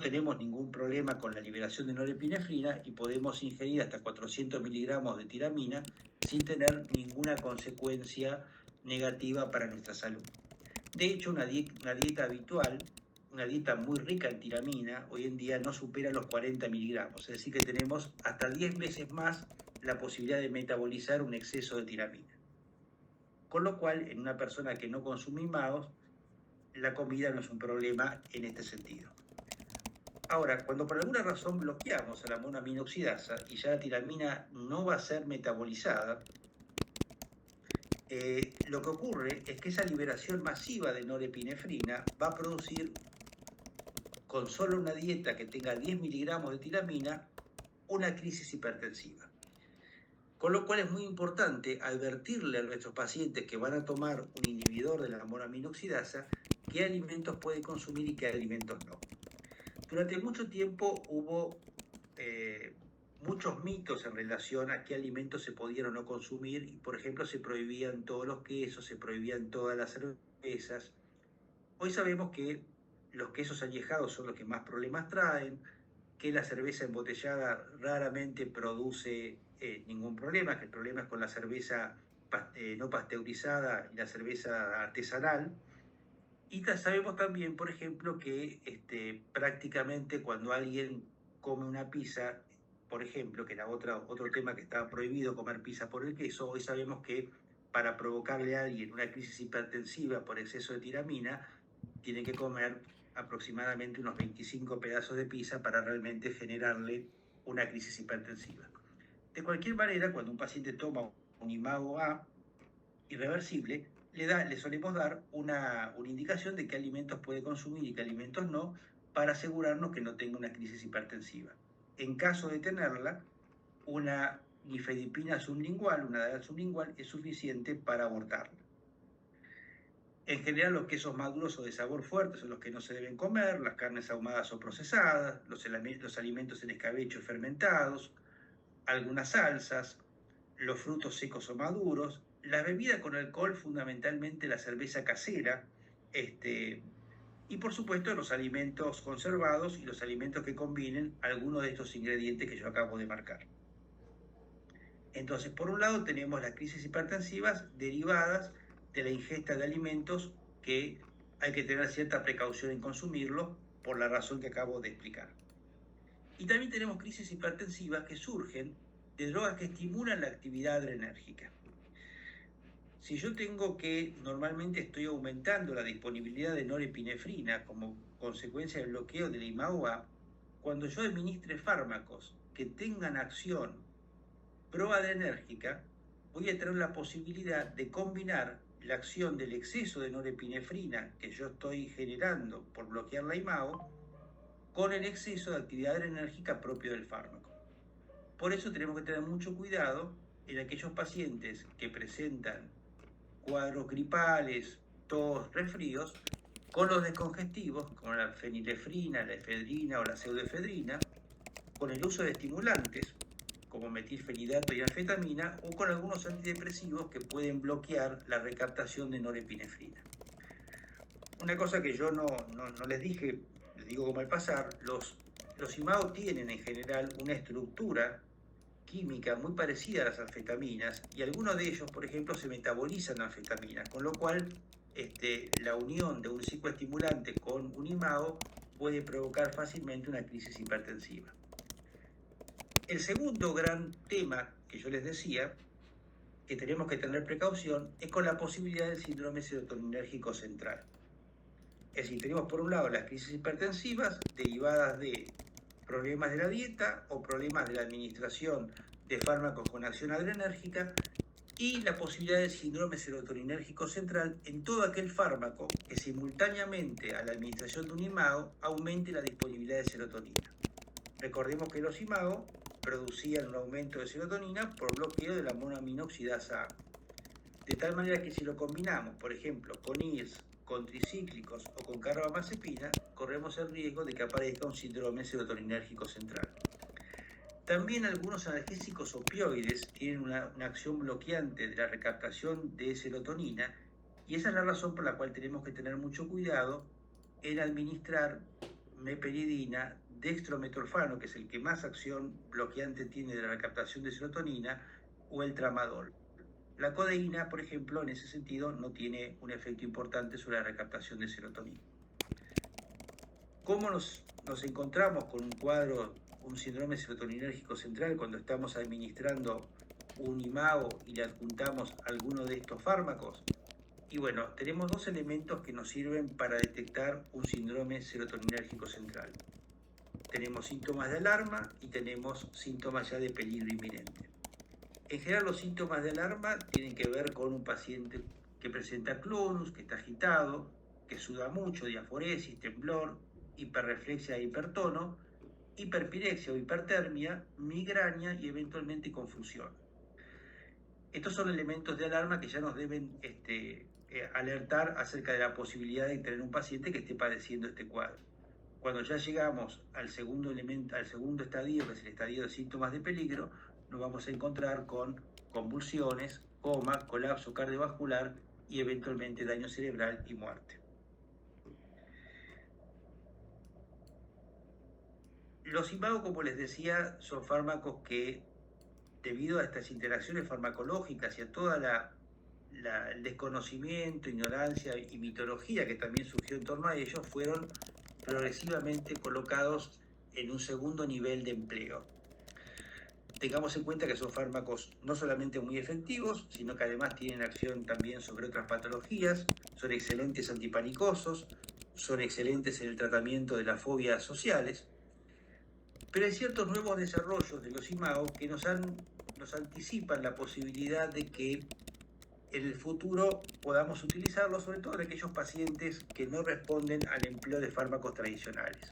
tenemos ningún problema con la liberación de norepinefrina y podemos ingerir hasta 400 miligramos de tiramina sin tener ninguna consecuencia negativa para nuestra salud. De hecho, una dieta habitual, una dieta muy rica en tiramina, hoy en día no supera los 40 miligramos, es decir que tenemos hasta 10 veces más la posibilidad de metabolizar un exceso de tiramina. Con lo cual, en una persona que no consume IMAOs, la comida no es un problema en este sentido. Ahora, cuando por alguna razón bloqueamos a la monoaminoxidasa y ya la tiramina no va a ser metabolizada, lo que ocurre es que esa liberación masiva de norepinefrina va a producir, con solo una dieta que tenga 10 miligramos de tiramina, una crisis hipertensiva. Con lo cual es muy importante advertirle a nuestros pacientes que van a tomar un inhibidor de la monoaminoxidasa qué alimentos puede consumir y qué alimentos no. Durante mucho tiempo hubo muchos mitos en relación a qué alimentos se podían o no consumir, y por ejemplo se prohibían todos los quesos, se prohibían todas las cervezas. Hoy sabemos que los quesos añejados son los que más problemas traen, que la cerveza embotellada raramente produce ningún problema, que el problema es con la cerveza no pasteurizada y la cerveza artesanal. Y sabemos también, por ejemplo, que prácticamente cuando alguien come una pizza, por ejemplo, que era otro tema que estaba prohibido, comer pizza por el queso, hoy sabemos que para provocarle a alguien una crisis hipertensiva por exceso de tiramina, tiene que comer aproximadamente unos 25 pedazos de pizza para realmente generarle una crisis hipertensiva. De cualquier manera, cuando un paciente toma un IMAO A irreversible, le solemos dar una indicación de qué alimentos puede consumir y qué alimentos no, para asegurarnos que no tenga una crisis hipertensiva. En caso de tenerla, una nifedipina sublingual, una DAL sublingual, es suficiente para abortarla. En general, los quesos maduros o de sabor fuerte son los que no se deben comer, las carnes ahumadas o procesadas, los alimentos en escabecho fermentados, algunas salsas, los frutos secos o maduros, las bebidas con alcohol, fundamentalmente la cerveza casera, y por supuesto los alimentos conservados y los alimentos que combinen algunos de estos ingredientes que yo acabo de marcar. Entonces, por un lado tenemos las crisis hipertensivas derivadas de la ingesta de alimentos que hay que tener cierta precaución en consumirlos por la razón que acabo de explicar. Y también tenemos crisis hipertensivas que surgen de drogas que estimulan la actividad adrenérgica. Si yo tengo que normalmente estoy aumentando la disponibilidad de norepinefrina como consecuencia del bloqueo del IMAO-A, cuando yo administre fármacos que tengan acción proadrenérgica, voy a tener la posibilidad de combinar la acción del exceso de norepinefrina que yo estoy generando por bloquear la IMAO con el exceso de actividad adrenérgica propio del fármaco. Por eso tenemos que tener mucho cuidado en aquellos pacientes que presentan cuadros gripales, tos, resfríos, con los descongestivos, como la fenilefrina, la efedrina o la pseudoefedrina, con el uso de estimulantes, como metilfenidato y anfetamina, o con algunos antidepresivos que pueden bloquear la recaptación de norepinefrina. Una cosa que yo no les dije, les digo como al pasar, los IMAO tienen en general una estructura química muy parecida a las anfetaminas, y algunos de ellos, por ejemplo, se metabolizan anfetaminas, con lo cual la unión de un psicoestimulante con un IMAO puede provocar fácilmente una crisis hipertensiva. El segundo gran tema que yo les decía, que tenemos que tener precaución, es con la posibilidad del síndrome serotoninérgico central. Es decir, tenemos por un lado las crisis hipertensivas derivadas de problemas de la dieta o problemas de la administración de fármacos con acción adrenérgica, y la posibilidad del síndrome serotoninérgico central en todo aquel fármaco que simultáneamente a la administración de un IMAO aumente la disponibilidad de serotonina. Recordemos que los IMAO producían un aumento de serotonina por bloqueo de la monoaminoxidasa A. De tal manera que si lo combinamos, por ejemplo, con IRS, con tricíclicos o con carbamazepina, corremos el riesgo de que aparezca un síndrome serotoninérgico central. También algunos analgésicos opioides tienen una acción bloqueante de la recaptación de serotonina, y esa es la razón por la cual tenemos que tener mucho cuidado en administrar meperidina, dextrometorfano, que es el que más acción bloqueante tiene de la recaptación de serotonina, o el tramadol. La codeína, por ejemplo, en ese sentido no tiene un efecto importante sobre la recaptación de serotonina. ¿Cómo nos encontramos con un cuadro, un síndrome serotoninérgico central cuando estamos administrando un IMAO y le adjuntamos alguno de estos fármacos? Y bueno, tenemos dos elementos que nos sirven para detectar un síndrome serotoninérgico central. Tenemos síntomas de alarma y tenemos síntomas ya de peligro inminente. En general, los síntomas de alarma tienen que ver con un paciente que presenta clonus, que está agitado, que suda mucho, diaforesis, temblor, hiperreflexia e hipertono, hiperpirexia o hipertermia, migraña y eventualmente confusión. Estos son elementos de alarma que ya nos deben alertar acerca de la posibilidad de tener un paciente que esté padeciendo este cuadro. Cuando ya llegamos al segundo estadio, que es el estadio de síntomas de peligro, nos vamos a encontrar con convulsiones, coma, colapso cardiovascular y eventualmente daño cerebral y muerte. Los IMAO, como les decía, son fármacos que, debido a estas interacciones farmacológicas y a toda el desconocimiento, ignorancia y mitología que también surgió en torno a ellos, fueron progresivamente colocados en un segundo nivel de empleo. Tengamos en cuenta que son fármacos no solamente muy efectivos, sino que además tienen acción también sobre otras patologías, son excelentes antipanicosos, son excelentes en el tratamiento de las fobias sociales, pero hay ciertos nuevos desarrollos de los IMAO que nos anticipan la posibilidad de que en el futuro podamos utilizarlos, sobre todo en aquellos pacientes que no responden al empleo de fármacos tradicionales.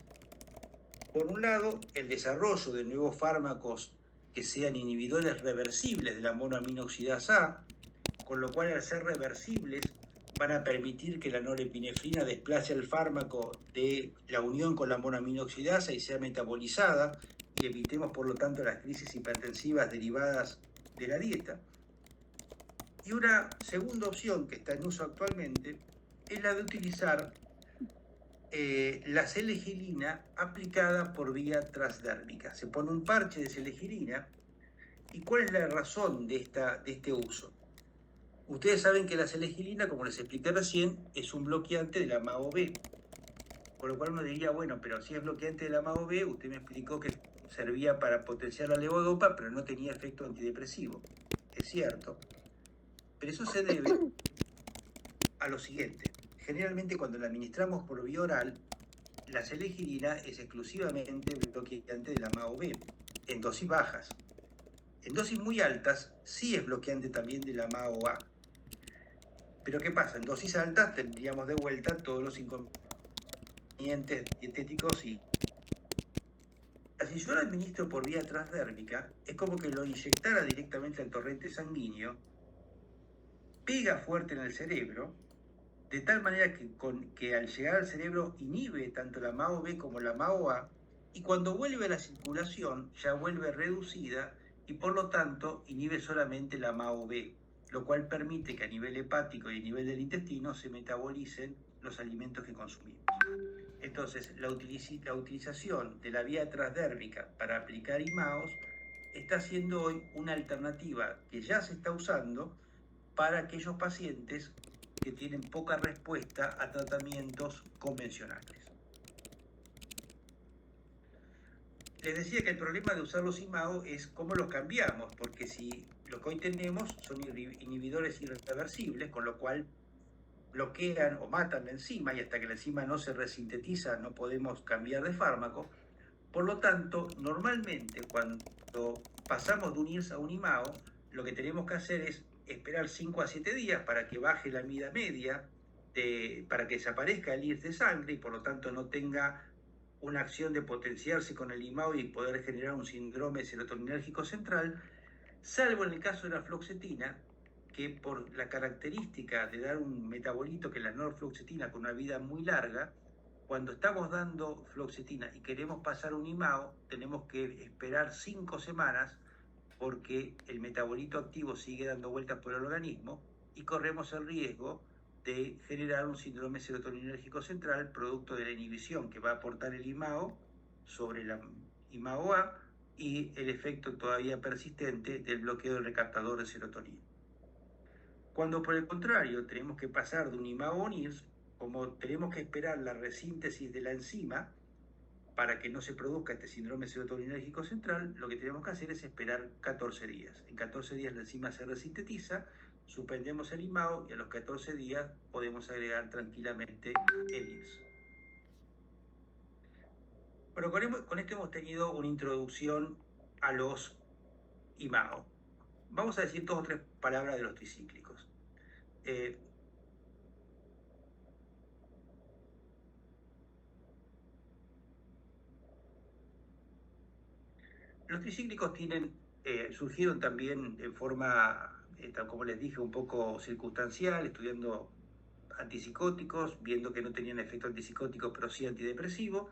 Por un lado, el desarrollo de nuevos fármacos que sean inhibidores reversibles de la monoaminoxidasa A, con lo cual al ser reversibles van a permitir que la norepinefrina desplace al fármaco de la unión con la monoaminoxidasa y sea metabolizada, y evitemos por lo tanto las crisis hipertensivas derivadas de la dieta. Y una segunda opción que está en uso actualmente es la de utilizar la selegilina aplicada por vía transdérmica. Se pone un parche de selegilina. ¿Y cuál es la razón de este uso? Ustedes saben que la selegilina, como les expliqué recién, es un bloqueante de la MAO-B. Por lo cual uno diría, bueno, pero si es bloqueante de la MAO-B, usted me explicó que servía para potenciar la levodopa, pero no tenía efecto antidepresivo. Es cierto. Pero eso se debe a lo siguiente. Generalmente cuando la administramos por vía oral, la selegilina es exclusivamente bloqueante de la MAO-B, en dosis bajas. En dosis muy altas sí es bloqueante también de la MAO-A. Pero ¿qué pasa? En dosis altas tendríamos de vuelta todos los inconvenientes dietéticos y... Si yo lo administro por vía transdérmica, es como que lo inyectara directamente al torrente sanguíneo, pega fuerte en el cerebro, de tal manera que al llegar al cerebro inhibe tanto la MAO-B como la MAO-A, y cuando vuelve a la circulación ya vuelve reducida y por lo tanto inhibe solamente la MAO-B, lo cual permite que a nivel hepático y a nivel del intestino se metabolicen los alimentos que consumimos. Entonces, la utilización de la vía transdérmica para aplicar IMAOs está siendo hoy una alternativa que ya se está usando para aquellos pacientes que tienen poca respuesta a tratamientos convencionales. Les decía que el problema de usar los IMAO es cómo los cambiamos, porque si lo que hoy tenemos son inhibidores irreversibles, con lo cual bloquean o matan la enzima y hasta que la enzima no se resintetiza no podemos cambiar de fármaco. Por lo tanto, normalmente cuando pasamos de un IRS a un IMAO, lo que tenemos que hacer es esperar 5 a 7 días para que baje la mida media, para que desaparezca el IRS de sangre y por lo tanto no tenga una acción de potenciarse con el IMAO y poder generar un síndrome serotoninérgico central, salvo en el caso de la fluoxetina, que por la característica de dar un metabolito que es la norfluoxetina con una vida muy larga, cuando estamos dando fluoxetina y queremos pasar un IMAO, tenemos que esperar 5 semanas porque el metabolito activo sigue dando vueltas por el organismo y corremos el riesgo de generar un síndrome serotoninérgico central producto de la inhibición que va a aportar el IMAO sobre la IMAO-A y el efecto todavía persistente del bloqueo del recaptador de serotonina. Cuando por el contrario tenemos que pasar de un IMAO a un IRS, como tenemos que esperar la resíntesis de la enzima para que no se produzca este síndrome serotoninérgico central, lo que tenemos que hacer es esperar 14 días. En 14 días la enzima se resintetiza, suspendemos el IMAO y a los 14 días podemos agregar tranquilamente el IRS. Bueno, con esto hemos tenido una introducción a los IMAO. Vamos a decir 2 o 3 palabras de los tricíclicos. Los tricíclicos surgieron también en forma, como les dije, un poco circunstancial, estudiando antipsicóticos, viendo que no tenían efecto antipsicótico, pero sí antidepresivo.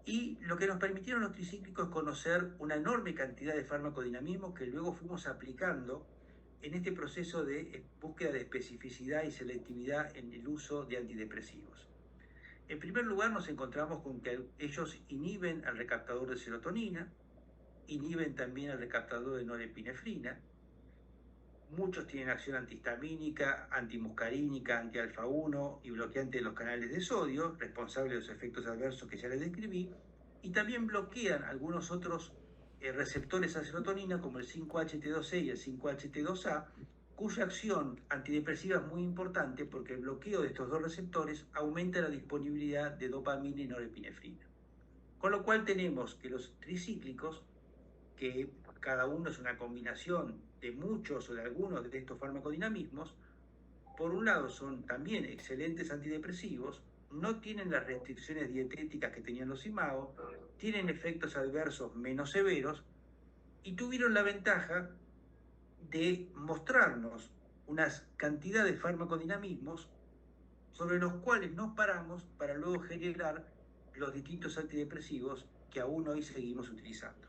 Y lo que nos permitieron los tricíclicos es conocer una enorme cantidad de farmacodinamismos que luego fuimos aplicando en este proceso de búsqueda de especificidad y selectividad en el uso de antidepresivos. En primer lugar, nos encontramos con que ellos inhiben al recaptador de serotonina, inhiben también al recaptador de norepinefrina. Muchos tienen acción antihistamínica, antimuscarínica, anti-alfa-1 y bloqueante de los canales de sodio, responsable de los efectos adversos que ya les describí, y también bloquean algunos otros receptores a serotonina como el 5-HT2C y el 5-HT2A, cuya acción antidepresiva es muy importante porque el bloqueo de estos dos receptores aumenta la disponibilidad de dopamina y norepinefrina. Con lo cual tenemos que los tricíclicos, que cada uno es una combinación de muchos o de algunos de estos farmacodinamismos, por un lado son también excelentes antidepresivos, no tienen las restricciones dietéticas que tenían los IMAO, tienen efectos adversos menos severos y tuvieron la ventaja de mostrarnos una cantidad de farmacodinamismos sobre los cuales nos paramos para luego generar los distintos antidepresivos que aún hoy seguimos utilizando.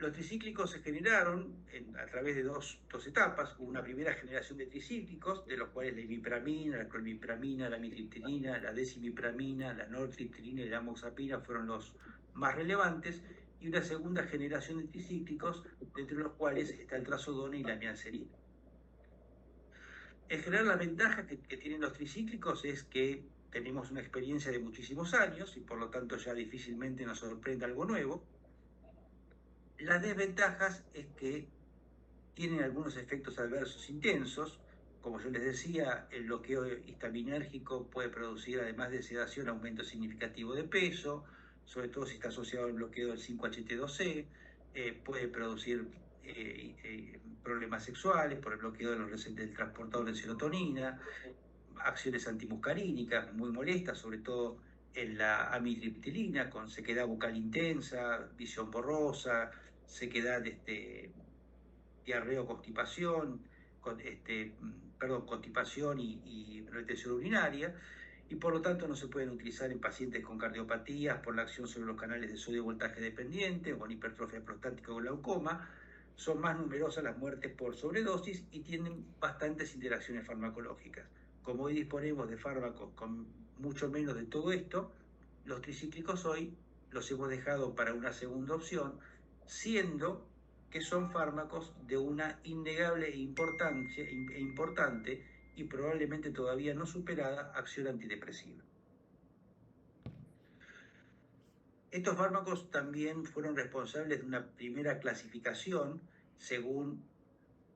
Los tricíclicos se generaron a través de dos etapas. Hubo una primera generación de tricíclicos, de los cuales la imipramina, la clomipramina, la amitriptilina, la decimipramina, la nortriptilina y la amoxapina fueron los más relevantes, y una segunda generación de tricíclicos, entre los cuales está el trazodone y la mianserina. En general, la ventaja que tienen los tricíclicos es que tenemos una experiencia de muchísimos años y por lo tanto ya difícilmente nos sorprende algo nuevo. Las desventajas es que tienen algunos efectos adversos intensos. Como yo les decía, el bloqueo histaminérgico puede producir, además de sedación, aumento significativo de peso, sobre todo si está asociado al bloqueo del 5-HT2C, puede producir problemas sexuales por el bloqueo del transportador de serotonina, acciones antimuscarínicas muy molestas, sobre todo en la amitriptilina, con sequedad bucal intensa, visión borrosa, sequedad, diarrea o constipación, constipación y retención urinaria, y por lo tanto no se pueden utilizar en pacientes con cardiopatías por la acción sobre los canales de sodio voltaje dependiente o con hipertrofia prostática o glaucoma. Son más numerosas las muertes por sobredosis y tienen bastantes interacciones farmacológicas. Como hoy disponemos de fármacos con mucho menos de todo esto, los tricíclicos hoy los hemos dejado para una segunda opción, siendo que son fármacos de una innegable e importante y probablemente todavía no superada acción antidepresiva. Estos fármacos también fueron responsables de una primera clasificación según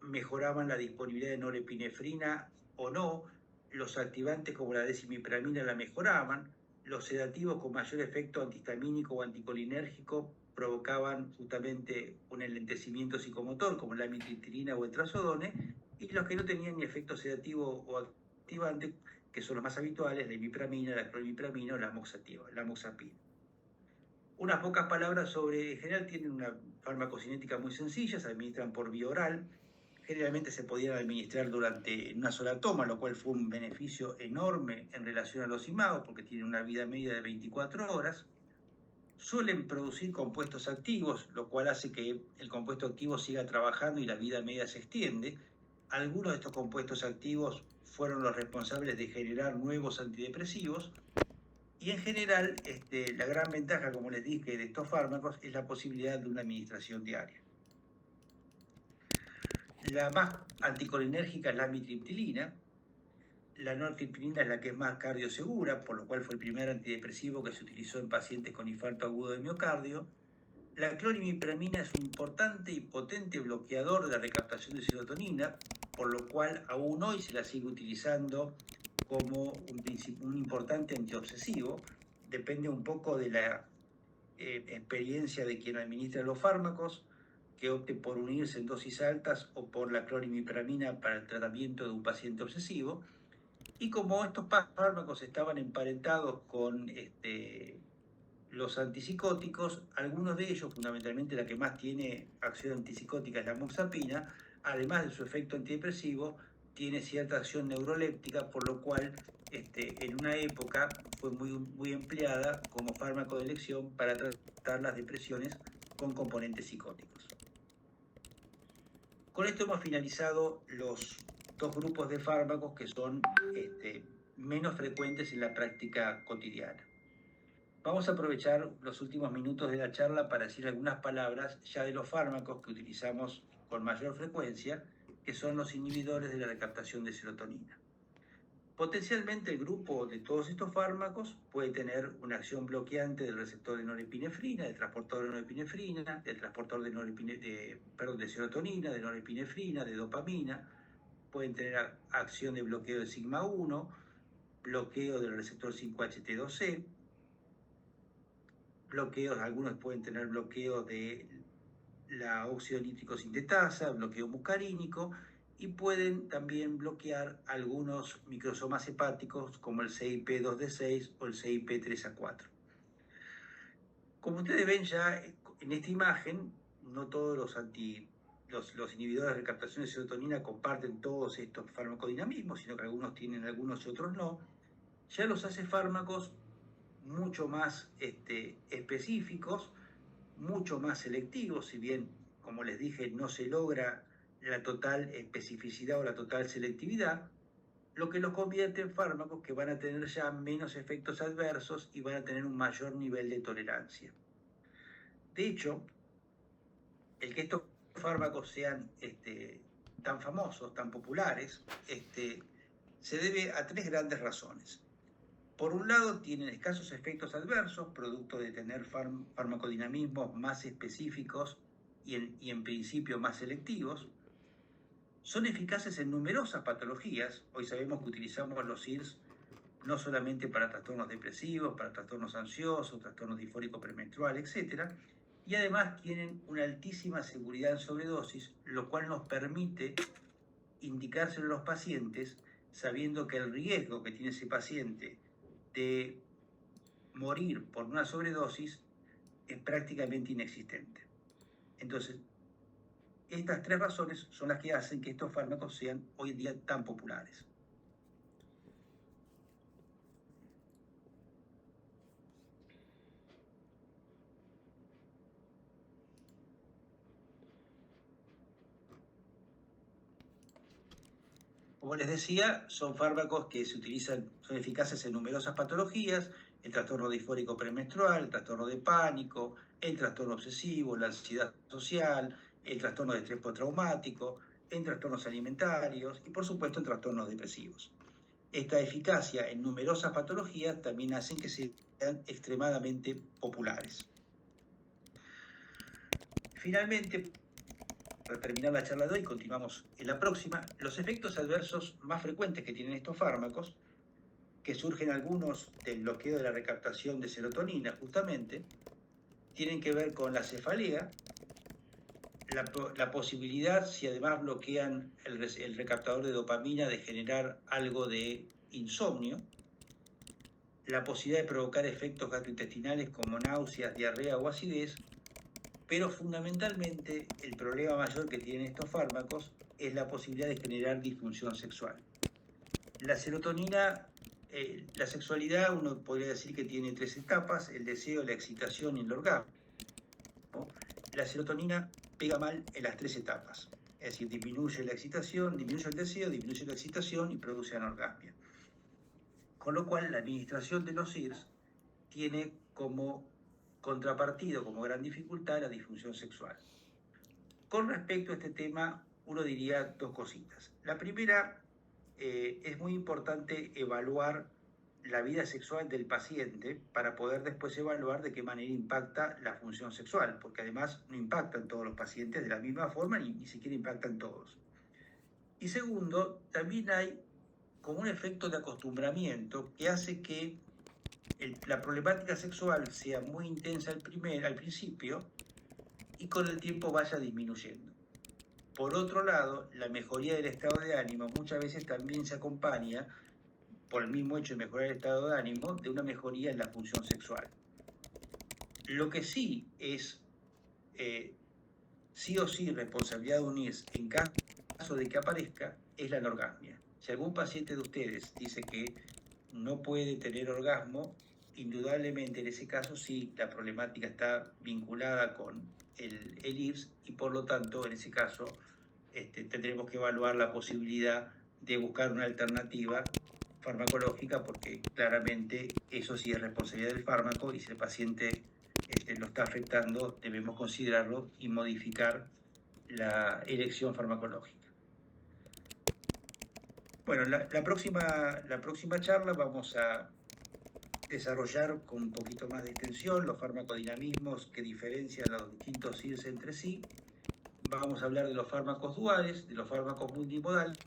mejoraban la disponibilidad de norepinefrina o no. Los activantes como la decimipramina la mejoraban, los sedativos con mayor efecto antihistamínico o anticolinérgico provocaban justamente un enlentecimiento psicomotor como la amitriptilina o el trazodone, y los que no tenían ni efecto sedativo o activante, que son los más habituales, la imipramina, la clomipramina o la amoxapina. Unas pocas palabras sobre, en general tienen una farmacocinética muy sencilla, se administran por vía oral. Generalmente se podían administrar durante una sola toma, lo cual fue un beneficio enorme en relación a los IMAO, porque tienen una vida media de 24 horas. Suelen producir compuestos activos, lo cual hace que el compuesto activo siga trabajando y la vida media se extiende. Algunos de estos compuestos activos fueron los responsables de generar nuevos antidepresivos. Y en general, la gran ventaja, como les dije, de estos fármacos es la posibilidad de una administración diaria. La más anticolinérgica es la amitriptilina. La nortriptilina es la que es más cardiosegura, por lo cual fue el primer antidepresivo que se utilizó en pacientes con infarto agudo de miocardio. La clonimipramina es un importante y potente bloqueador de la recaptación de serotonina, por lo cual aún hoy se la sigue utilizando como un importante antiobsesivo. Depende un poco de la experiencia de quien administra los fármacos, que opte por unirse en dosis altas o por la clonimipramina para el tratamiento de un paciente obsesivo. Y como estos fármacos estaban emparentados con los antipsicóticos, algunos de ellos, fundamentalmente la que más tiene acción antipsicótica es la amoxapina, además de su efecto antidepresivo, tiene cierta acción neuroléptica, por lo cual en una época fue muy empleada como fármaco de elección para tratar las depresiones con componentes psicóticos. Con esto hemos finalizado los dos grupos de fármacos que son menos frecuentes en la práctica cotidiana. Vamos a aprovechar los últimos minutos de la charla para decir algunas palabras ya de los fármacos que utilizamos con mayor frecuencia, que son los inhibidores de la recaptación de serotonina. Potencialmente el grupo de todos estos fármacos puede tener una acción bloqueante del receptor de norepinefrina, del transportador de norepinefrina, del transportador de serotonina, de norepinefrina, de dopamina. Pueden tener acción de bloqueo de sigma 1, bloqueo del receptor 5-HT2C, algunos pueden tener bloqueo de la óxido nítrico sintetasa, bloqueo muscarínico, y pueden también bloquear algunos microsomas hepáticos como el CYP2D6 o el CYP3A4. Como ustedes ven ya en esta imagen, no todos los inhibidores de recaptación de serotonina comparten todos estos farmacodinamismos, sino que algunos tienen algunos y otros no. Ya los hace fármacos mucho más específicos, mucho más selectivos, si bien como les dije, no se logra la total especificidad o la total selectividad, lo que los convierte en fármacos que van a tener ya menos efectos adversos y van a tener un mayor nivel de tolerancia. De hecho, el que estos fármacos sean tan famosos, tan populares, se debe a tres grandes razones. Por un lado, tienen escasos efectos adversos, producto de tener farmacodinamismos más específicos y en principio más selectivos. Son eficaces en numerosas patologías. Hoy sabemos que utilizamos los SIRS no solamente para trastornos depresivos, para trastornos ansiosos, trastornos disfórico premenstrual, etc. Y además tienen una altísima seguridad en sobredosis, lo cual nos permite indicárselo a los pacientes sabiendo que el riesgo que tiene ese paciente de morir por una sobredosis es prácticamente inexistente. Entonces, estas tres razones son las que hacen que estos fármacos sean hoy en día tan populares. Como les decía, son fármacos que se utilizan, son eficaces en numerosas patologías: el trastorno disfórico premenstrual, el trastorno de pánico, el trastorno obsesivo, la ansiedad social, el trastorno de estrés postraumático, en trastornos alimentarios y, por supuesto, en trastornos depresivos. Esta eficacia en numerosas patologías también hacen que sean extremadamente populares. Finalmente, para terminar la charla de hoy, continuamos en la próxima. Los efectos adversos más frecuentes que tienen estos fármacos, que surgen algunos del bloqueo de la recaptación de serotonina justamente, tienen que ver con la cefalea, la posibilidad, si además bloquean el recaptador de dopamina, de generar algo de insomnio, la posibilidad de provocar efectos gastrointestinales como náuseas, diarrea o acidez, pero fundamentalmente el problema mayor que tienen estos fármacos es la posibilidad de generar disfunción sexual. La serotonina, la sexualidad, uno podría decir que tiene tres etapas: el deseo, la excitación y el orgasmo. La serotonina pega mal en las tres etapas, es decir, disminuye la excitación, disminuye el deseo, disminuye la excitación y produce anorgasmia. Con lo cual, la administración de los SIRS tiene como contrapartido, como gran dificultad, la disfunción sexual. Con respecto a este tema, uno diría dos cositas. La primera, es muy importante evaluar la vida sexual del paciente para poder después evaluar de qué manera impacta la función sexual, porque además no impactan todos los pacientes de la misma forma, ni siquiera impactan todos. Y segundo, también hay como un efecto de acostumbramiento que hace que la problemática sexual sea muy intensa al principio y con el tiempo vaya disminuyendo. Por otro lado, la mejoría del estado de ánimo muchas veces también se acompaña, por el mismo hecho de mejorar el estado de ánimo, de una mejoría en la función sexual. Lo que sí es sí o sí responsabilidad de UNIRS en caso de que aparezca es la anorgasmia. Si algún paciente de ustedes dice que no puede tener orgasmo, indudablemente en ese caso sí la problemática está vinculada con el IRS y por lo tanto en ese caso tendremos que evaluar la posibilidad de buscar una alternativa farmacológica, porque claramente eso sí es responsabilidad del fármaco y si el paciente lo está afectando debemos considerarlo y modificar la elección farmacológica. Bueno, la próxima charla vamos a desarrollar con un poquito más de extensión los farmacodinamismos que diferencian a los distintos SIRS entre sí. Vamos a hablar de los fármacos duales, de los fármacos multimodales,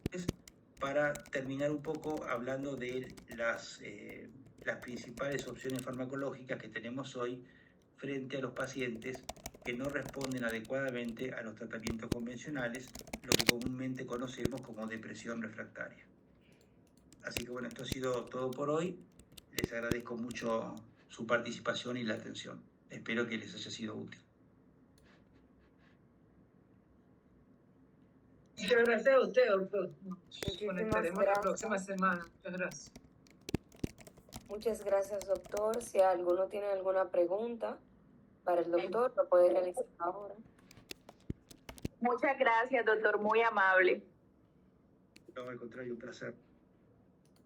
para terminar un poco hablando de las principales opciones farmacológicas que tenemos hoy frente a los pacientes que no responden adecuadamente a los tratamientos convencionales, lo que comúnmente conocemos como depresión refractaria. Así que bueno, esto ha sido todo por hoy. Les agradezco mucho su participación y la atención. Espero que les haya sido útil. Muchas gracias a usted, doctor. Muchísimas Conectaremos la gracias. próxima semana. Muchas gracias. Muchas gracias, doctor. Si alguno tiene alguna pregunta para el doctor, lo puede realizar ahora. Muchas gracias, doctor, muy amable. No, al contrario, un placer.